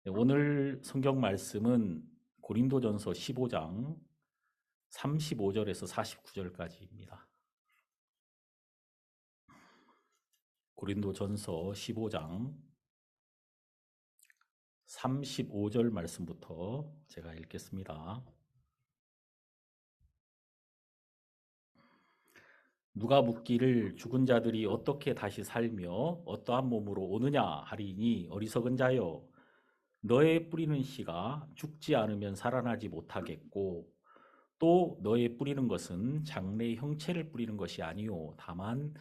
네, 오늘 성경 말씀은 고린도전서 15장 35절에서 49절까지입니다. 고린도전서 15장 35절 말씀부터 제가 읽겠습니다. 누가 묻기를 죽은 자들이 어떻게 다시 살며 어떠한 몸으로 오느냐 하리니 어리석은 자여, 너의 뿌리는 씨가 죽지 않으면 살아나지 못하겠고 또 너의 뿌리는 것은 장래의 형체를 뿌리는 것이 아니요 다만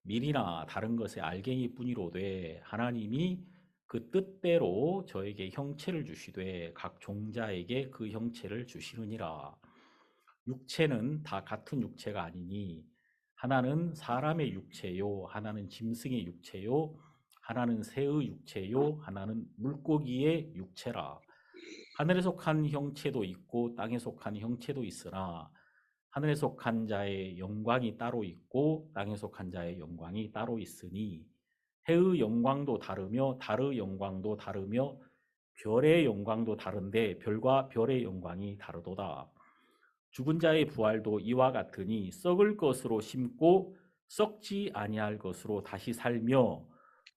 밀이나 다른 것의 알갱이 뿐이로되, 하나님이 그 뜻대로 저에게 형체를 주시되 각 종자에게 그 형체를 주시느니라. 육체는 다 같은 육체가 아니니 하나는 사람의 육체요 하나는 짐승의 육체요 하나는 새의 육체요 하나는 물고기의 육체라. 하늘에 속한 형체도 있고 땅에 속한 형체도 있으나 하늘에 속한 자의 영광이 따로 있고 땅에 속한 자의 영광이 따로 있으니, 해의 영광도 다르며 달의 영광도 다르며 별의 영광도 다른데 별과 별의 영광이 다르도다. 죽은 자의 부활도 이와 같으니 썩을 것으로 심고 썩지 아니할 것으로 다시 살며,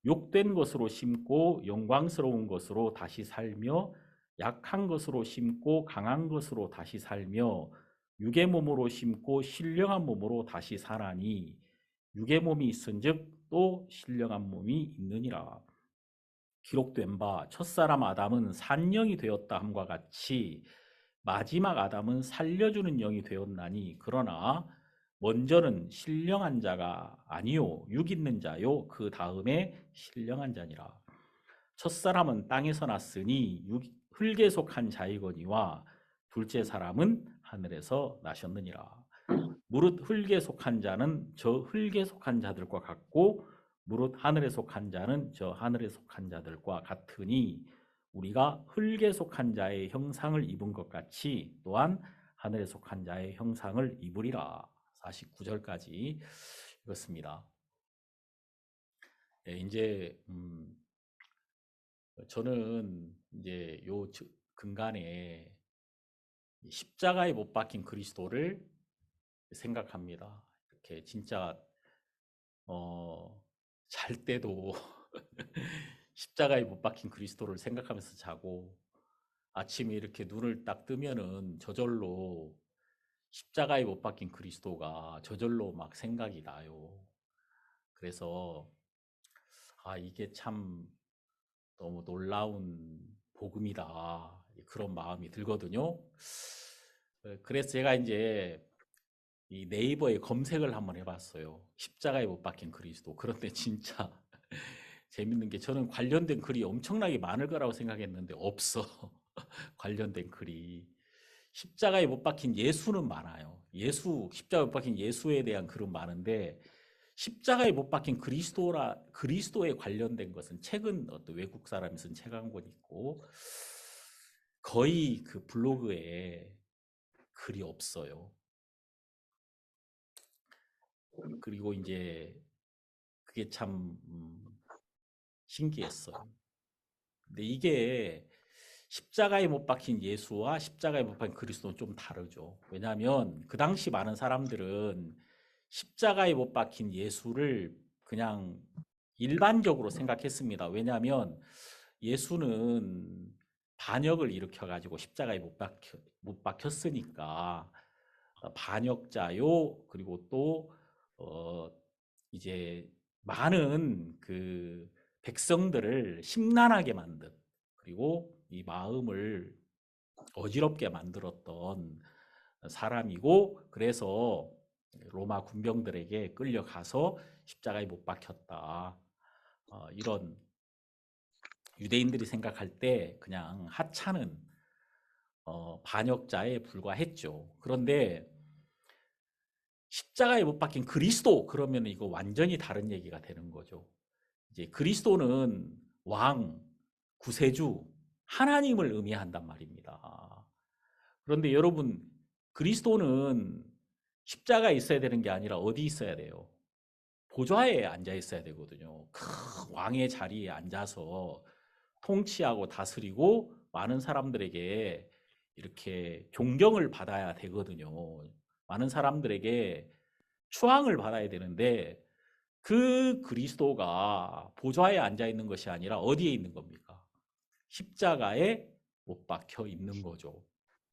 욕된 것으로 심고 영광스러운 것으로 다시 살며, 약한 것으로 심고 강한 것으로 다시 살며, 육의 몸으로 심고 신령한 몸으로 다시 사나니, 육의 몸이 있은즉 또 신령한 몸이 있느니라. 기록된 바 첫사람 아담은 산영이 되었다 함과 같이 마지막 아담은 살려주는 영이 되었나니, 그러나 먼저는 신령한 자가 아니요 육 있는 자요 그 다음에 신령한 자니라. 첫사람은 땅에서 났으니 흙에 속한 자이거니와 둘째 사람은 하늘에서 나셨느니라. 무릇 흙에 속한 자는 저 흙에 속한 자들과 같고 무릇 하늘에 속한 자는 저 하늘에 속한 자들과 같으니, 우리가 흙에 속한 자의 형상을 입은 것 같이 또한 하늘에 속한 자의 형상을 입으리라. 49절까지 읽었습니다. 네, 이제 저는 이제 요 근간에 십자가에 못 박힌 그리스도를 생각합니다. 이렇게 진짜 잘 때도 십자가에 못 박힌 그리스도를 생각하면서 자고, 아침에 이렇게 눈을 딱 뜨면은 저절로 십자가에 못 박힌 그리스도가 저절로 막 생각이 나요. 그래서 이게 참 너무 놀라운 복음이다, 그런 마음이 들거든요. 그래서 제가 이제 이 네이버에 검색을 한번 해봤어요. 십자가에 못 박힌 그리스도. 그런데 진짜 재밌는 게, 저는 관련된 글이 엄청나게 많을 거라고 생각했는데 없어. 관련된 글이. 십자가에 못 박힌 예수는 많아요. 십자가에 못 박힌 예수에 대한 글은 많은데 십자가에 못 박힌 그리스도에 관련된 것은 최근 어떤 외국 사람이 쓴 책 한 권 있고 거의 그 블로그에 글이 없어요. 그리고 이제 그게 참 신기했어요. 근데 이게 십자가에 못 박힌 예수와 십자가에 못 박힌 그리스도는 좀 다르죠. 왜냐하면 그 당시 많은 사람들은 십자가에 못 박힌 예수를 그냥 일반적으로 생각했습니다. 왜냐하면 예수는 반역을 일으켜가지고 십자가에 못 박혔으니까 반역자요. 그리고 또 어, 이제 많은 그 백성들을 심란하게 만든, 그리고 이 마음을 어지럽게 만들었던 사람이고, 그래서 로마 군병들에게 끌려가서 십자가에 못 박혔다. 이런 유대인들이 생각할 때 그냥 하찮은 반역자에 불과했죠. 그런데 십자가에 못 박힌 그리스도, 그러면 이거 완전히 다른 얘기가 되는 거죠. 이제 그리스도는 왕, 구세주, 하나님을 의미한단 말입니다. 그런데 여러분, 그리스도는 십자가에 있어야 되는 게 아니라 어디 있어야 돼요? 보좌에 앉아 있어야 되거든요. 그 왕의 자리에 앉아서 통치하고 다스리고 많은 사람들에게 이렇게 존경을 받아야 되거든요. 많은 사람들에게 추앙을 받아야 되는데 그 그리스도가 보좌에 앉아 있는 것이 아니라 어디에 있는 겁니까? 십자가에 못 박혀 있는 거죠.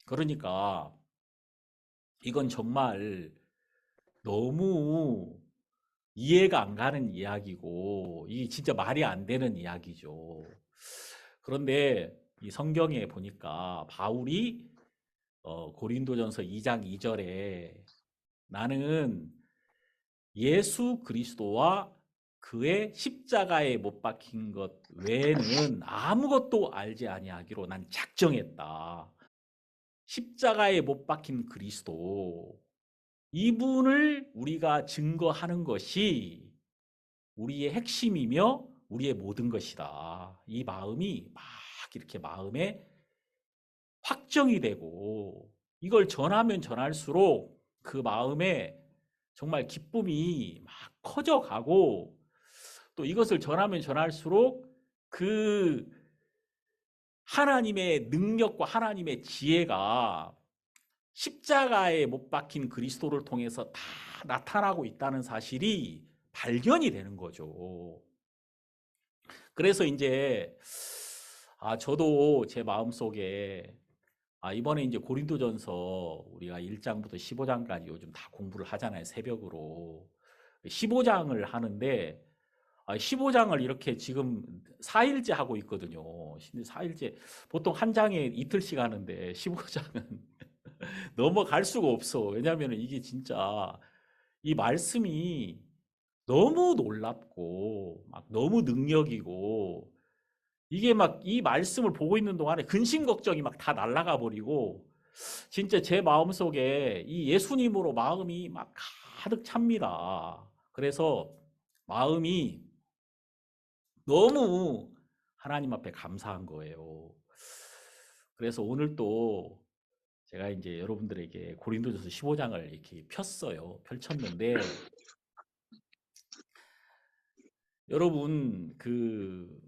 그러니까 이건 정말 너무 이해가 안 가는 이야기고 이게 진짜 말이 안 되는 이야기죠. 그런데 이 성경에 보니까 바울이 고린도전서 2장 2절에 나는 예수 그리스도와 그의 십자가에 못 박힌 것 외에는 아무것도 알지 아니하기로 난 작정했다. 십자가에 못 박힌 그리스도, 이분을 우리가 증거하는 것이 우리의 핵심이며 우리의 모든 것이다. 이 마음이 막 이렇게 마음에 확정이 되고 이걸 전하면 전할수록 그 마음에 정말 기쁨이 막 커져가고 또 이것을 전하면 전할수록 그 하나님의 능력과 하나님의 지혜가 십자가에 못 박힌 그리스도를 통해서 다 나타나고 있다는 사실이 발견이 되는 거죠. 그래서 이제 저도 제 마음속에 이번에 이제 고린도전서 우리가 1장부터 15장까지 요즘 다 공부를 하잖아요. 새벽으로. 15장을 하는데 15장을 이렇게 지금 4일째 하고 있거든요. 4일째 보통 한 장에 이틀씩 하는데 15장은 넘어갈 수가 없어. 왜냐하면 이게 진짜 이 말씀이 너무 놀랍고 막 너무 능력이고 이게 막 이 말씀을 보고 있는 동안에 근심 걱정이 막 다 날아가 버리고 진짜 제 마음속에 이 예수님으로 마음이 막 가득 찹니다. 그래서 마음이 너무 하나님 앞에 감사한 거예요. 그래서 오늘 또 제가 이제 여러분들에게 고린도전서 15장을 이렇게 펼쳤는데 여러분 그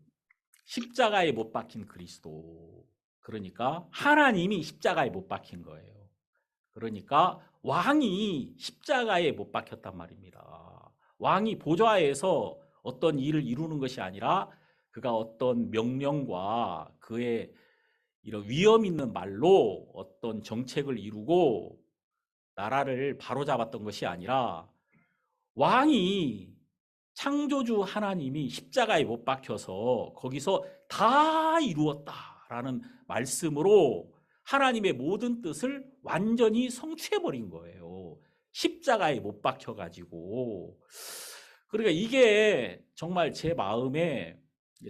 십자가에 못 박힌 그리스도, 그러니까 하나님이 십자가에 못 박힌 거예요. 그러니까 왕이 십자가에 못 박혔단 말입니다. 왕이 보좌에서 어떤 일을 이루는 것이 아니라 그가 어떤 명령과 그의 이런 위험 있는 말로 어떤 정책을 이루고 나라를 바로잡았던 것이 아니라 왕이 창조주 하나님이 십자가에 못 박혀서 거기서 다 이루었다라는 말씀으로 하나님의 모든 뜻을 완전히 성취해버린 거예요. 십자가에 못 박혀가지고. 그러니까 이게 정말 제 마음에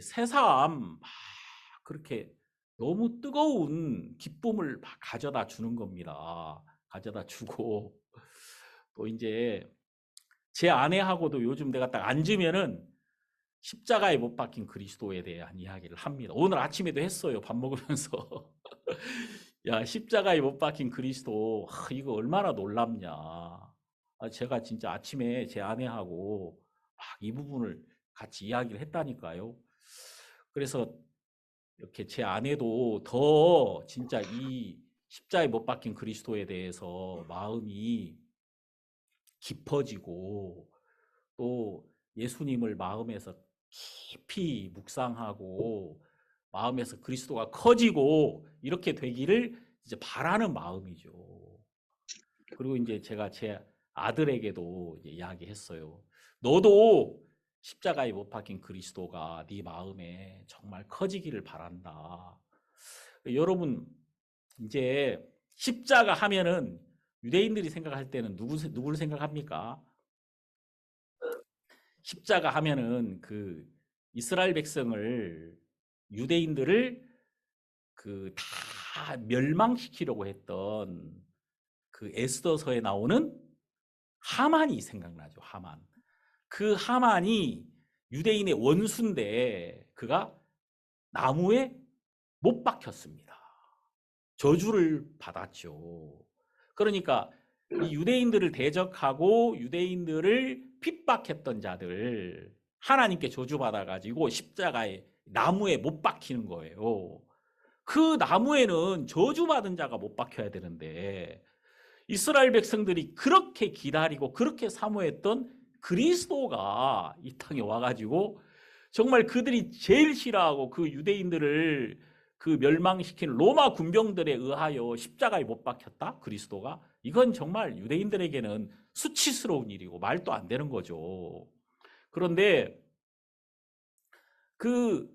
새삼 그렇게 너무 뜨거운 기쁨을 막 가져다 주는 겁니다. 가져다 주고 또 이제 제 아내하고도 요즘 내가 딱 앉으면은 십자가에 못 박힌 그리스도에 대한 이야기를 합니다. 오늘 아침에도 했어요. 밥 먹으면서. 야, 십자가에 못 박힌 그리스도, 이거 얼마나 놀랍냐. 제가 진짜 아침에 제 아내하고 막 이 부분을 같이 이야기를 했다니까요. 그래서 이렇게 제 아내도 더 진짜 이 십자가에 못 박힌 그리스도에 대해서 마음이 깊어지고 또 예수님을 마음에서 깊이 묵상하고 마음에서 그리스도가 커지고 이렇게 되기를 이제 바라는 마음이죠. 그리고 이제 제가 제 아들에게도 이제 이야기했어요. 너도 십자가에 못 박힌 그리스도가 네 마음에 정말 커지기를 바란다. 여러분 이제 십자가 하면은 유대인들이 생각할 때는 누구를 생각합니까? 십자가 하면은 그 이스라엘 백성을 유대인들을 그 다 멸망시키려고 했던 그 에스더서에 나오는 하만이 생각나죠. 하만. 그 하만이 유대인의 원수인데 그가 나무에 못 박혔습니다. 저주를 받았죠. 그러니까 이 유대인들을 대적하고 유대인들을 핍박했던 자들 하나님께 저주받아가지고 십자가에 나무에 못 박히는 거예요. 그 나무에는 저주받은 자가 못 박혀야 되는데 이스라엘 백성들이 그렇게 기다리고 그렇게 사모했던 그리스도가 이 땅에 와가지고 정말 그들이 제일 싫어하고 그 유대인들을 그 멸망시킨 로마 군병들에 의하여 십자가에 못 박혔다? 그리스도가? 이건 정말 유대인들에게는 수치스러운 일이고 말도 안 되는 거죠. 그런데 그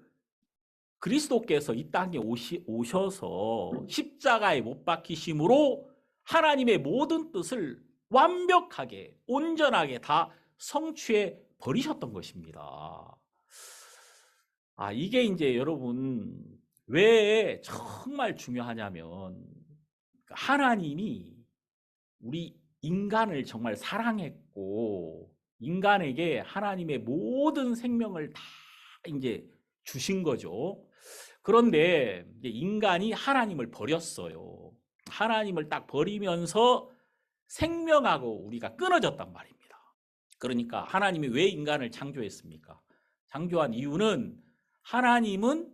그리스도께서 이 땅에 오셔서 십자가에 못 박히심으로 하나님의 모든 뜻을 완벽하게 온전하게 다 성취해 버리셨던 것입니다. 이게 이제 여러분 왜 정말 중요하냐면 하나님이 우리 인간을 정말 사랑했고 인간에게 하나님의 모든 생명을 다 이제 주신 거죠. 그런데 인간이 하나님을 버렸어요. 하나님을 딱 버리면서 생명하고 우리가 끊어졌단 말입니다. 그러니까 하나님이 왜 인간을 창조했습니까? 창조한 이유는 하나님은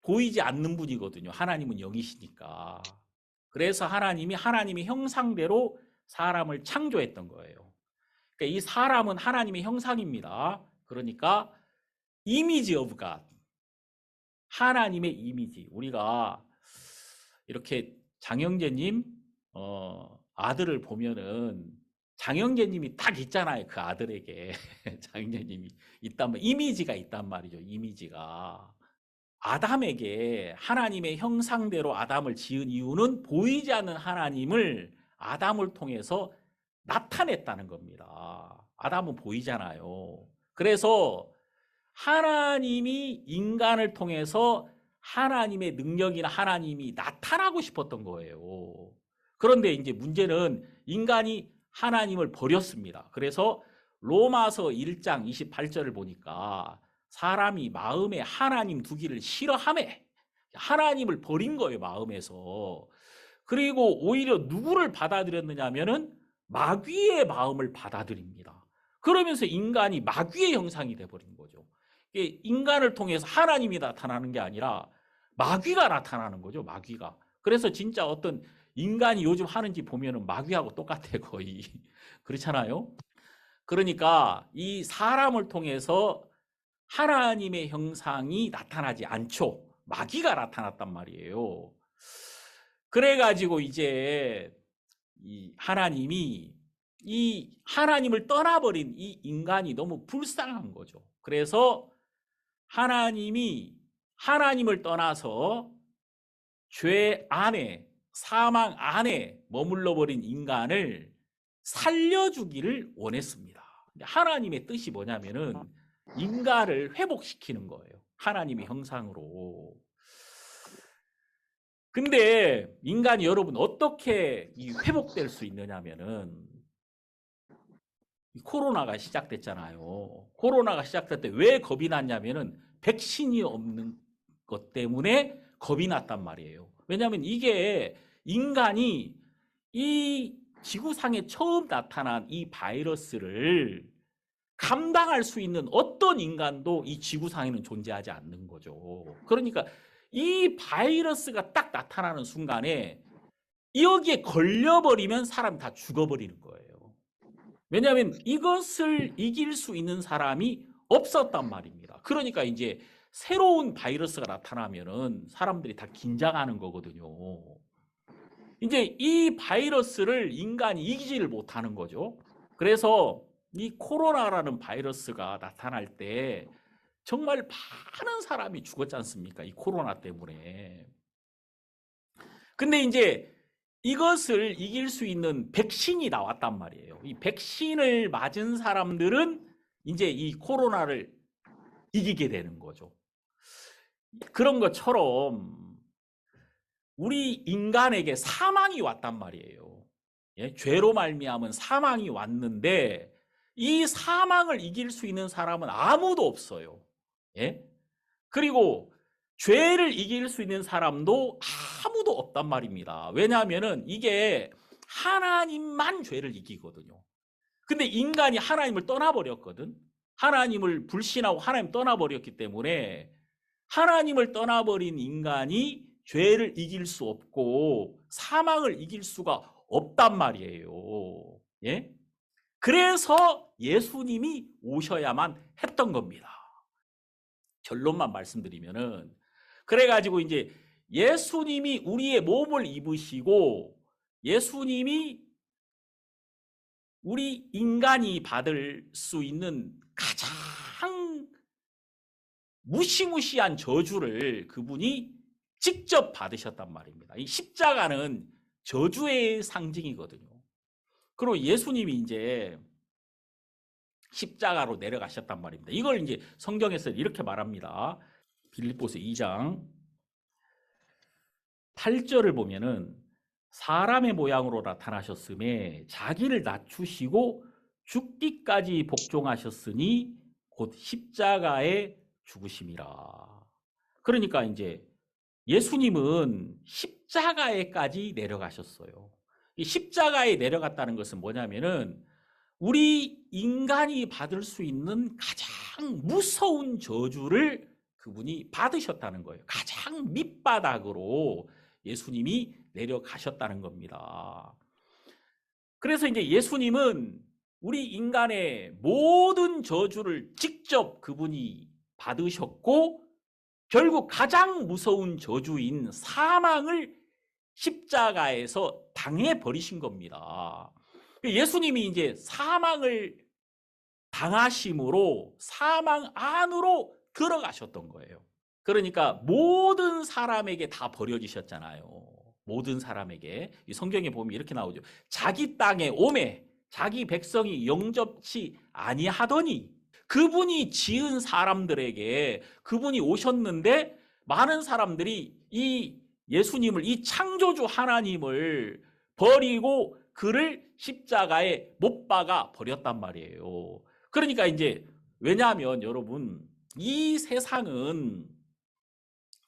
보이지 않는 분이거든요. 하나님은 영이시니까. 그래서 하나님이 하나님의 형상대로 사람을 창조했던 거예요. 그러니까 이 사람은 하나님의 형상입니다. 그러니까 이미지 오브 갓. 하나님의 이미지. 우리가 이렇게 장영재님 아들을 보면은 장영재님이 딱 있잖아요. 그 아들에게 장영재님이 있단 말, 이미지가 있단 말이죠. 이미지가. 아담에게 하나님의 형상대로 아담을 지은 이유는 보이지 않는 하나님을 아담을 통해서 나타냈다는 겁니다. 아담은 보이잖아요. 그래서 하나님이 인간을 통해서 하나님의 능력이나 하나님이 나타나고 싶었던 거예요. 그런데 이제 문제는 인간이 하나님을 버렸습니다. 그래서 로마서 1장 28절을 보니까 사람이 마음에 하나님 두기를 싫어하매 하나님을 버린 거예요. 마음에서. 그리고 오히려 누구를 받아들였느냐 하면은 마귀의 마음을 받아들입니다. 그러면서 인간이 마귀의 형상이 돼버린 거죠. 인간을 통해서 하나님이 나타나는 게 아니라 마귀가 나타나는 거죠. 마귀가. 그래서 진짜 어떤 인간이 요즘 하는지 보면은 마귀하고 똑같아 거의. 그렇잖아요. 그러니까 이 사람을 통해서 하나님의 형상이 나타나지 않죠. 마귀가 나타났단 말이에요. 그래가지고 이제 이 하나님이 이 하나님을 떠나버린 이 인간이 너무 불쌍한 거죠. 그래서 하나님이 하나님을 떠나서 죄 안에 사망 안에 머물러 버린 인간을 살려주기를 원했습니다. 하나님의 뜻이 뭐냐면은 인간을 회복시키는 거예요. 하나님의 형상으로. 근데 인간이 여러분 어떻게 회복될 수 있느냐면은 코로나가 시작됐잖아요. 코로나가 시작될 때 왜 겁이 났냐면은 백신이 없는 것 때문에 겁이 났단 말이에요. 왜냐하면 이게 인간이 이 지구상에 처음 나타난 이 바이러스를 감당할 수 있는 어떤 인간도 이 지구상에는 존재하지 않는 거죠. 그러니까 이 바이러스가 딱 나타나는 순간에 여기에 걸려버리면 사람 다 죽어버리는 거예요. 왜냐하면 이것을 이길 수 있는 사람이 없었단 말입니다. 그러니까 이제 새로운 바이러스가 나타나면은 사람들이 다 긴장하는 거거든요. 이제 이 바이러스를 인간이 이기지를 못하는 거죠. 그래서 이 코로나라는 바이러스가 나타날 때 정말 많은 사람이 죽었지 않습니까? 이 코로나 때문에. 근데 이제 이것을 이길 수 있는 백신이 나왔단 말이에요. 이 백신을 맞은 사람들은 이제 이 코로나를 이기게 되는 거죠. 그런 것처럼 우리 인간에게 사망이 왔단 말이에요. 예? 죄로 말미암은 사망이 왔는데 이 사망을 이길 수 있는 사람은 아무도 없어요. 예? 그리고 죄를 이길 수 있는 사람도 아무도 없단 말입니다. 왜냐하면은 이게 하나님만 죄를 이기거든요. 근데 인간이 하나님을 떠나버렸거든. 하나님을 불신하고 하나님 떠나버렸기 때문에 하나님을 떠나버린 인간이 죄를 이길 수 없고 사망을 이길 수가 없단 말이에요. 예? 그래서 예수님이 오셔야만 했던 겁니다. 결론만 말씀드리면은, 그래가지고 이제 예수님이 우리의 몸을 입으시고 예수님이 우리 인간이 받을 수 있는 가장 무시무시한 저주를 그분이 직접 받으셨단 말입니다. 이 십자가는 저주의 상징이거든요. 그리고 예수님이 이제 십자가로 내려가셨단 말입니다. 이걸 이제 성경에서 이렇게 말합니다. 빌립보서 2장 8절을 보면은 사람의 모양으로 나타나셨음에 자기를 낮추시고 죽기까지 복종하셨으니 곧 십자가에 죽으심이라. 그러니까 이제 예수님은 십자가에까지 내려가셨어요. 이 십자가에 내려갔다는 것은 뭐냐면은 우리 인간이 받을 수 있는 가장 무서운 저주를 그분이 받으셨다는 거예요. 가장 밑바닥으로 예수님이 내려가셨다는 겁니다. 그래서 이제 예수님은 우리 인간의 모든 저주를 직접 그분이 받으셨고 결국 가장 무서운 저주인 사망을 십자가에서 당해버리신 겁니다. 예수님이 이제 사망을 당하심으로 사망 안으로 들어가셨던 거예요. 그러니까 모든 사람에게 다 버려지셨잖아요. 모든 사람에게. 이 성경에 보면 이렇게 나오죠. 자기 땅에 오매 자기 백성이 영접치 아니하더니, 그분이 지은 사람들에게 그분이 오셨는데 많은 사람들이 이 예수님을, 이 창조주 하나님을 버리고 그를 십자가에 못 박아 버렸단 말이에요. 그러니까 이제 왜냐하면 여러분, 이 세상은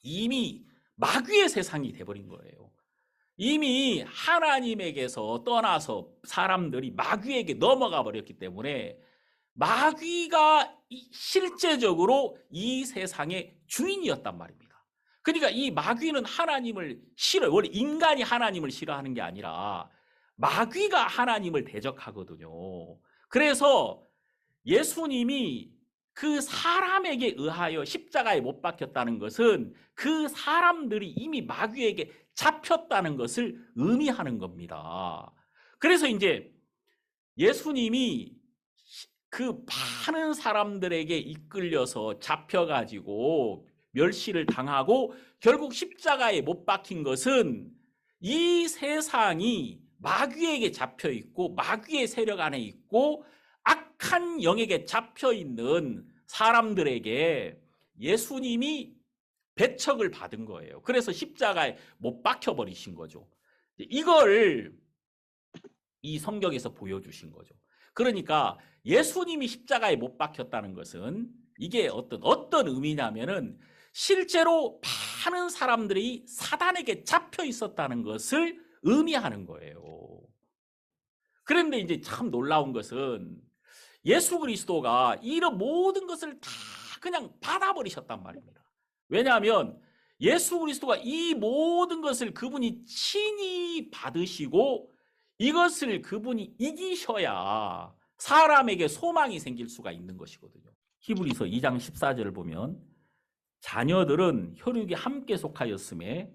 이미 마귀의 세상이 돼버린 거예요. 이미 하나님에게서 떠나서 사람들이 마귀에게 넘어가 버렸기 때문에 마귀가 실제적으로 이 세상의 주인이었단 말입니다. 그러니까 이 마귀는 하나님을 싫어요. 원래 인간이 하나님을 싫어하는 게 아니라 마귀가 하나님을 대적하거든요. 그래서 예수님이 그 사람에게 의하여 십자가에 못 박혔다는 것은 그 사람들이 이미 마귀에게 잡혔다는 것을 의미하는 겁니다. 그래서 이제 예수님이 그 많은 사람들에게 이끌려서 잡혀가지고 멸시를 당하고 결국 십자가에 못 박힌 것은 이 세상이 마귀에게 잡혀 있고 마귀의 세력 안에 있고 악한 영에게 잡혀 있는 사람들에게 예수님이 배척을 받은 거예요. 그래서 십자가에 못 박혀 버리신 거죠. 이걸 이 성경에서 보여주신 거죠. 그러니까 예수님이 십자가에 못 박혔다는 것은 이게 어떤 의미냐면은 실제로 많은 사람들이 사단에게 잡혀 있었다는 것을 의미하는 거예요. 그런데 이제 참 놀라운 것은 예수 그리스도가 이런 모든 것을 다 그냥 받아버리셨단 말입니다. 왜냐하면 예수 그리스도가 이 모든 것을 그분이 친히 받으시고 이것을 그분이 이기셔야 사람에게 소망이 생길 수가 있는 것이거든요. 히브리서 2장 14절을 보면 자녀들은 혈육에 함께 속하였음에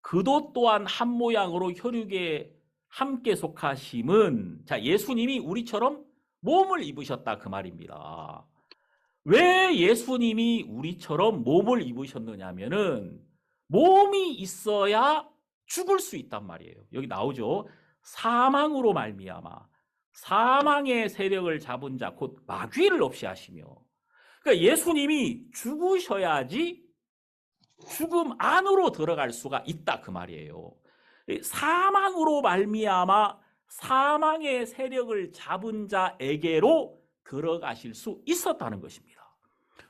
그도 또한 한 모양으로 혈육에 함께 속하심은, 자, 예수님이 우리처럼 몸을 입으셨다 그 말입니다. 왜 예수님이 우리처럼 몸을 입으셨느냐면은 몸이 있어야 죽을 수 있단 말이에요. 여기 나오죠. 사망으로 말미암아 사망의 세력을 잡은 자 곧 마귀를 없이 하시며, 그러니까 예수님이 죽으셔야지 죽음 안으로 들어갈 수가 있다 그 말이에요. 사망으로 말미암아 사망의 세력을 잡은 자에게로 들어가실 수 있었다는 것입니다.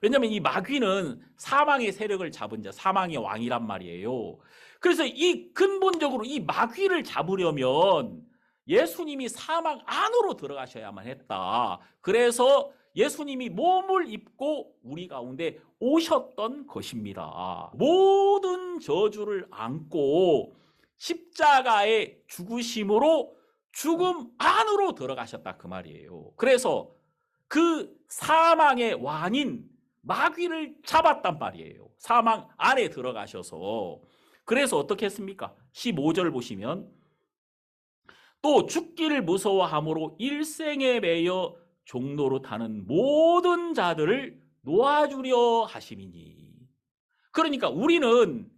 왜냐하면 이 마귀는 사망의 세력을 잡은 자, 사망의 왕이란 말이에요. 그래서 이 근본적으로 이 마귀를 잡으려면 예수님이 사망 안으로 들어가셔야만 했다. 그래서 예수님이 몸을 입고 우리 가운데 오셨던 것입니다. 모든 저주를 안고 십자가의 죽으심으로 죽음 안으로 들어가셨다 그 말이에요. 그래서 그 사망의 왕인 마귀를 잡았단 말이에요. 사망 안에 들어가셔서. 그래서 어떻게 했습니까? 15절 보시면 또 죽기를 무서워함으로 일생에 매여 종로로 타는 모든 자들을 놓아주려 하심이니. 그러니까 우리는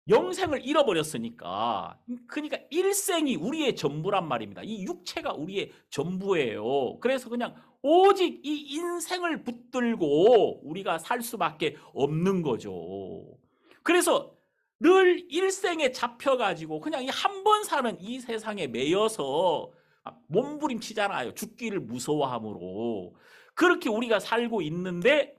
영생을 잃어버렸으니까, 그러니까 일생이 우리의 전부란 말입니다. 이 육체가 우리의 전부예요. 그래서 그냥 오직 이 인생을 붙들고 우리가 살 수밖에 없는 거죠. 그래서 늘 일생에 잡혀가지고 그냥 한 번 사는 이 세상에 매여서 몸부림치잖아요. 죽기를 무서워함으로. 그렇게 우리가 살고 있는데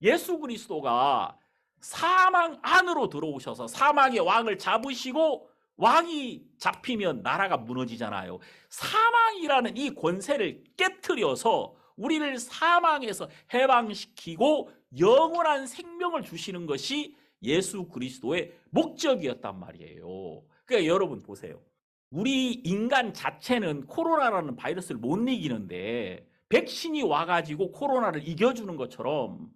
예수 그리스도가 사망 안으로 들어오셔서 사망의 왕을 잡으시고, 왕이 잡히면 나라가 무너지잖아요. 사망이라는 이 권세를 깨트려서 우리를 사망에서 해방시키고 영원한 생명을 주시는 것이 예수 그리스도의 목적이었단 말이에요. 그러니까 여러분 보세요. 우리 인간 자체는 코로나라는 바이러스를 못 이기는데 백신이 와가지고 코로나를 이겨주는 것처럼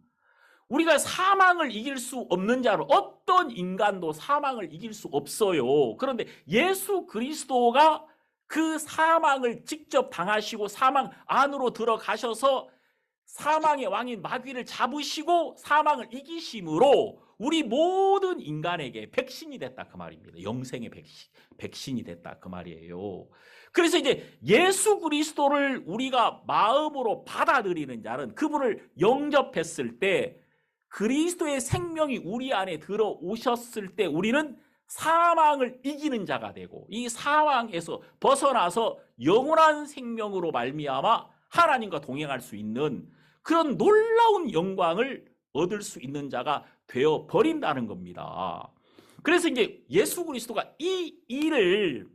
우리가 사망을 이길 수 없는 자로, 어떤 인간도 사망을 이길 수 없어요. 그런데 예수 그리스도가 그 사망을 직접 당하시고 사망 안으로 들어가셔서 사망의 왕인 마귀를 잡으시고 사망을 이기심으로 우리 모든 인간에게 백신이 됐다 그 말입니다. 영생의 백신이 됐다 그 말이에요. 그래서 이제 예수 그리스도를 우리가 마음으로 받아들이는 자는, 그분을 영접했을 때 그리스도의 생명이 우리 안에 들어오셨을 때 우리는 사망을 이기는 자가 되고, 이 사망에서 벗어나서 영원한 생명으로 말미암아 하나님과 동행할 수 있는 그런 놀라운 영광을 얻을 수 있는 자가 되어 버린다는 겁니다. 그래서 이제 예수 그리스도가 이 일을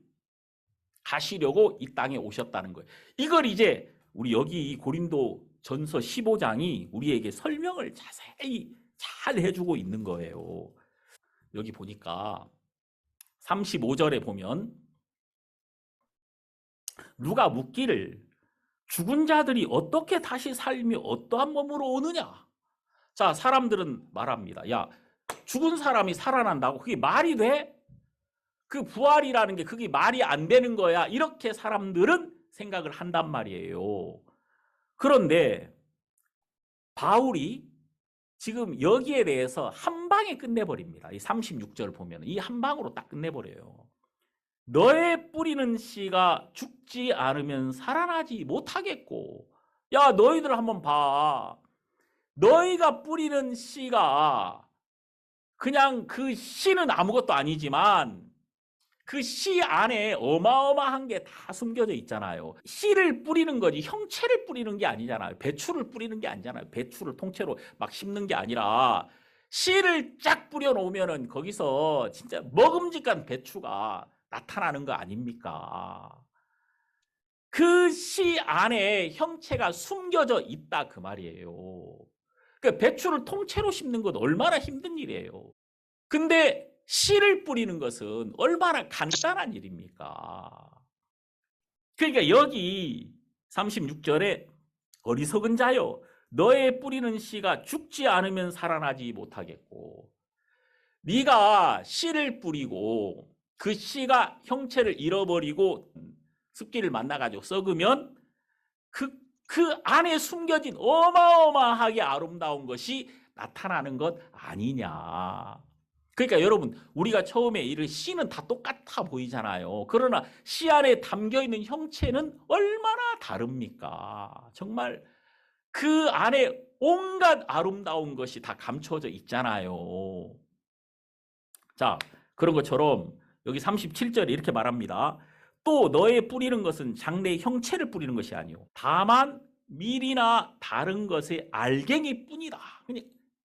하시려고 이 땅에 오셨다는 거예요. 이걸 이제 우리 여기 고린도 전서 15장이 우리에게 설명을 자세히 잘 해주고 있는 거예요. 여기 보니까 35절에 보면 누가 묻기를 죽은 자들이 어떻게 다시 살며 어떠한 몸으로 오느냐. 자, 사람들은 말합니다. 야, 죽은 사람이 살아난다고 그게 말이 돼? 그 부활이라는 게 그게 말이 안 되는 거야. 이렇게 사람들은 생각을 한단 말이에요. 그런데 바울이 지금 여기에 대해서 한 방에 끝내버립니다. 이 36절 보면 이 한 방으로 딱 끝내버려요. 너의 뿌리는 씨가 죽지 않으면 살아나지 못하겠고. 야, 너희들 한번 봐. 너희가 뿌리는 씨가 그냥 그 씨는 아무것도 아니지만 그 씨 안에 어마어마한 게 다 숨겨져 있잖아요. 씨를 뿌리는 거지 형체를 뿌리는 게 아니잖아요. 배추를 뿌리는 게 아니잖아요. 배추를 통째로 막 심는 게 아니라 씨를 쫙 뿌려놓으면은 거기서 진짜 먹음직한 배추가 나타나는 거 아닙니까? 그 씨 안에 형체가 숨겨져 있다 그 말이에요. 그러니까 배추를 통째로 심는 건 얼마나 힘든 일이에요. 근데 씨를 뿌리는 것은 얼마나 간단한 일입니까? 그러니까 여기 36절에 어리석은 자여 너의 뿌리는 씨가 죽지 않으면 살아나지 못하겠고, 네가 씨를 뿌리고 그 씨가 형체를 잃어버리고 습기를 만나가지고 썩으면 그 안에 숨겨진 어마어마하게 아름다운 것이 나타나는 것 아니냐. 그러니까 여러분, 우리가 처음에 이를 씨는 다 똑같아 보이잖아요. 그러나 씨 안에 담겨있는 형체는 얼마나 다릅니까? 정말 그 안에 온갖 아름다운 것이 다 감춰져 있잖아요. 자, 그런 것처럼 여기 37절에 이렇게 말합니다. 또 너의 뿌리는 것은 장래의 형체를 뿌리는 것이 아니오 다만 밀이나 다른 것의 알갱이 뿐이다.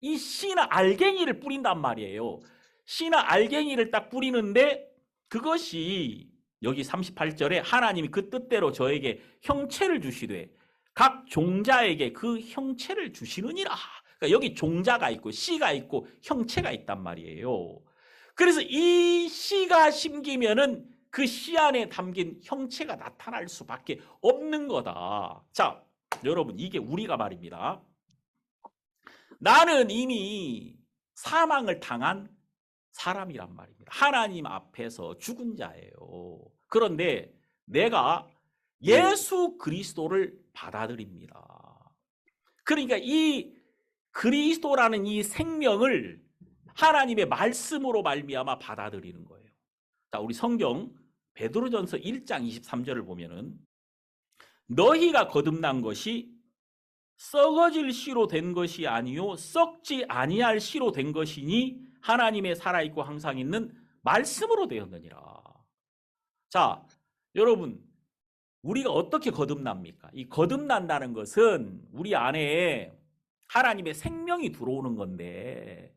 이 씨나 알갱이를 뿌린단 말이에요. 씨나 알갱이를 딱 뿌리는데 그것이 여기 38절에 하나님이 그 뜻대로 저에게 형체를 주시되 각 종자에게 그 형체를 주시느니라. 그러니까 여기 종자가 있고 씨가 있고 형체가 있단 말이에요. 그래서 이 씨가 심기면은 그 씨 안에 담긴 형체가 나타날 수밖에 없는 거다. 자, 여러분 이게 우리가 말입니다. 나는 이미 사망을 당한 사람이란 말입니다. 하나님 앞에서 죽은 자예요. 그런데 내가 예수 그리스도를 받아들입니다. 그러니까 이 그리스도라는 이 생명을 하나님의 말씀으로 말미암아 받아들이는 거예요. 자, 우리 성경 베드로전서 1장 23절을 보면은 너희가 거듭난 것이 썩어질 씨로 된 것이 아니요 썩지 아니할 씨로 된 것이니 하나님의 살아있고 항상 있는 말씀으로 되었느니라. 자, 여러분 우리가 어떻게 거듭납니까? 이 거듭난다는 것은 우리 안에 하나님의 생명이 들어오는 건데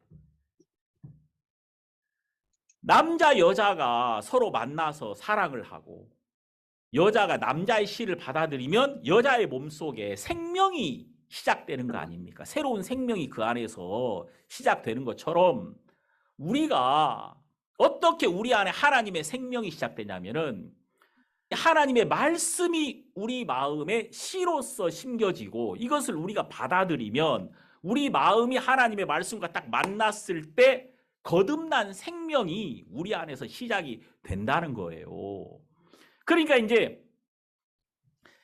남자 여자가 서로 만나서 사랑을 하고 여자가 남자의 씨를 받아들이면 여자의 몸속에 생명이 시작되는 거 아닙니까? 새로운 생명이 그 안에서 시작되는 것처럼 우리가 어떻게 우리 안에 하나님의 생명이 시작되냐면은 하나님의 말씀이 우리 마음에 씨로서 심겨지고 이것을 우리가 받아들이면 우리 마음이 하나님의 말씀과 딱 만났을 때 거듭난 생명이 우리 안에서 시작이 된다는 거예요. 그러니까 이제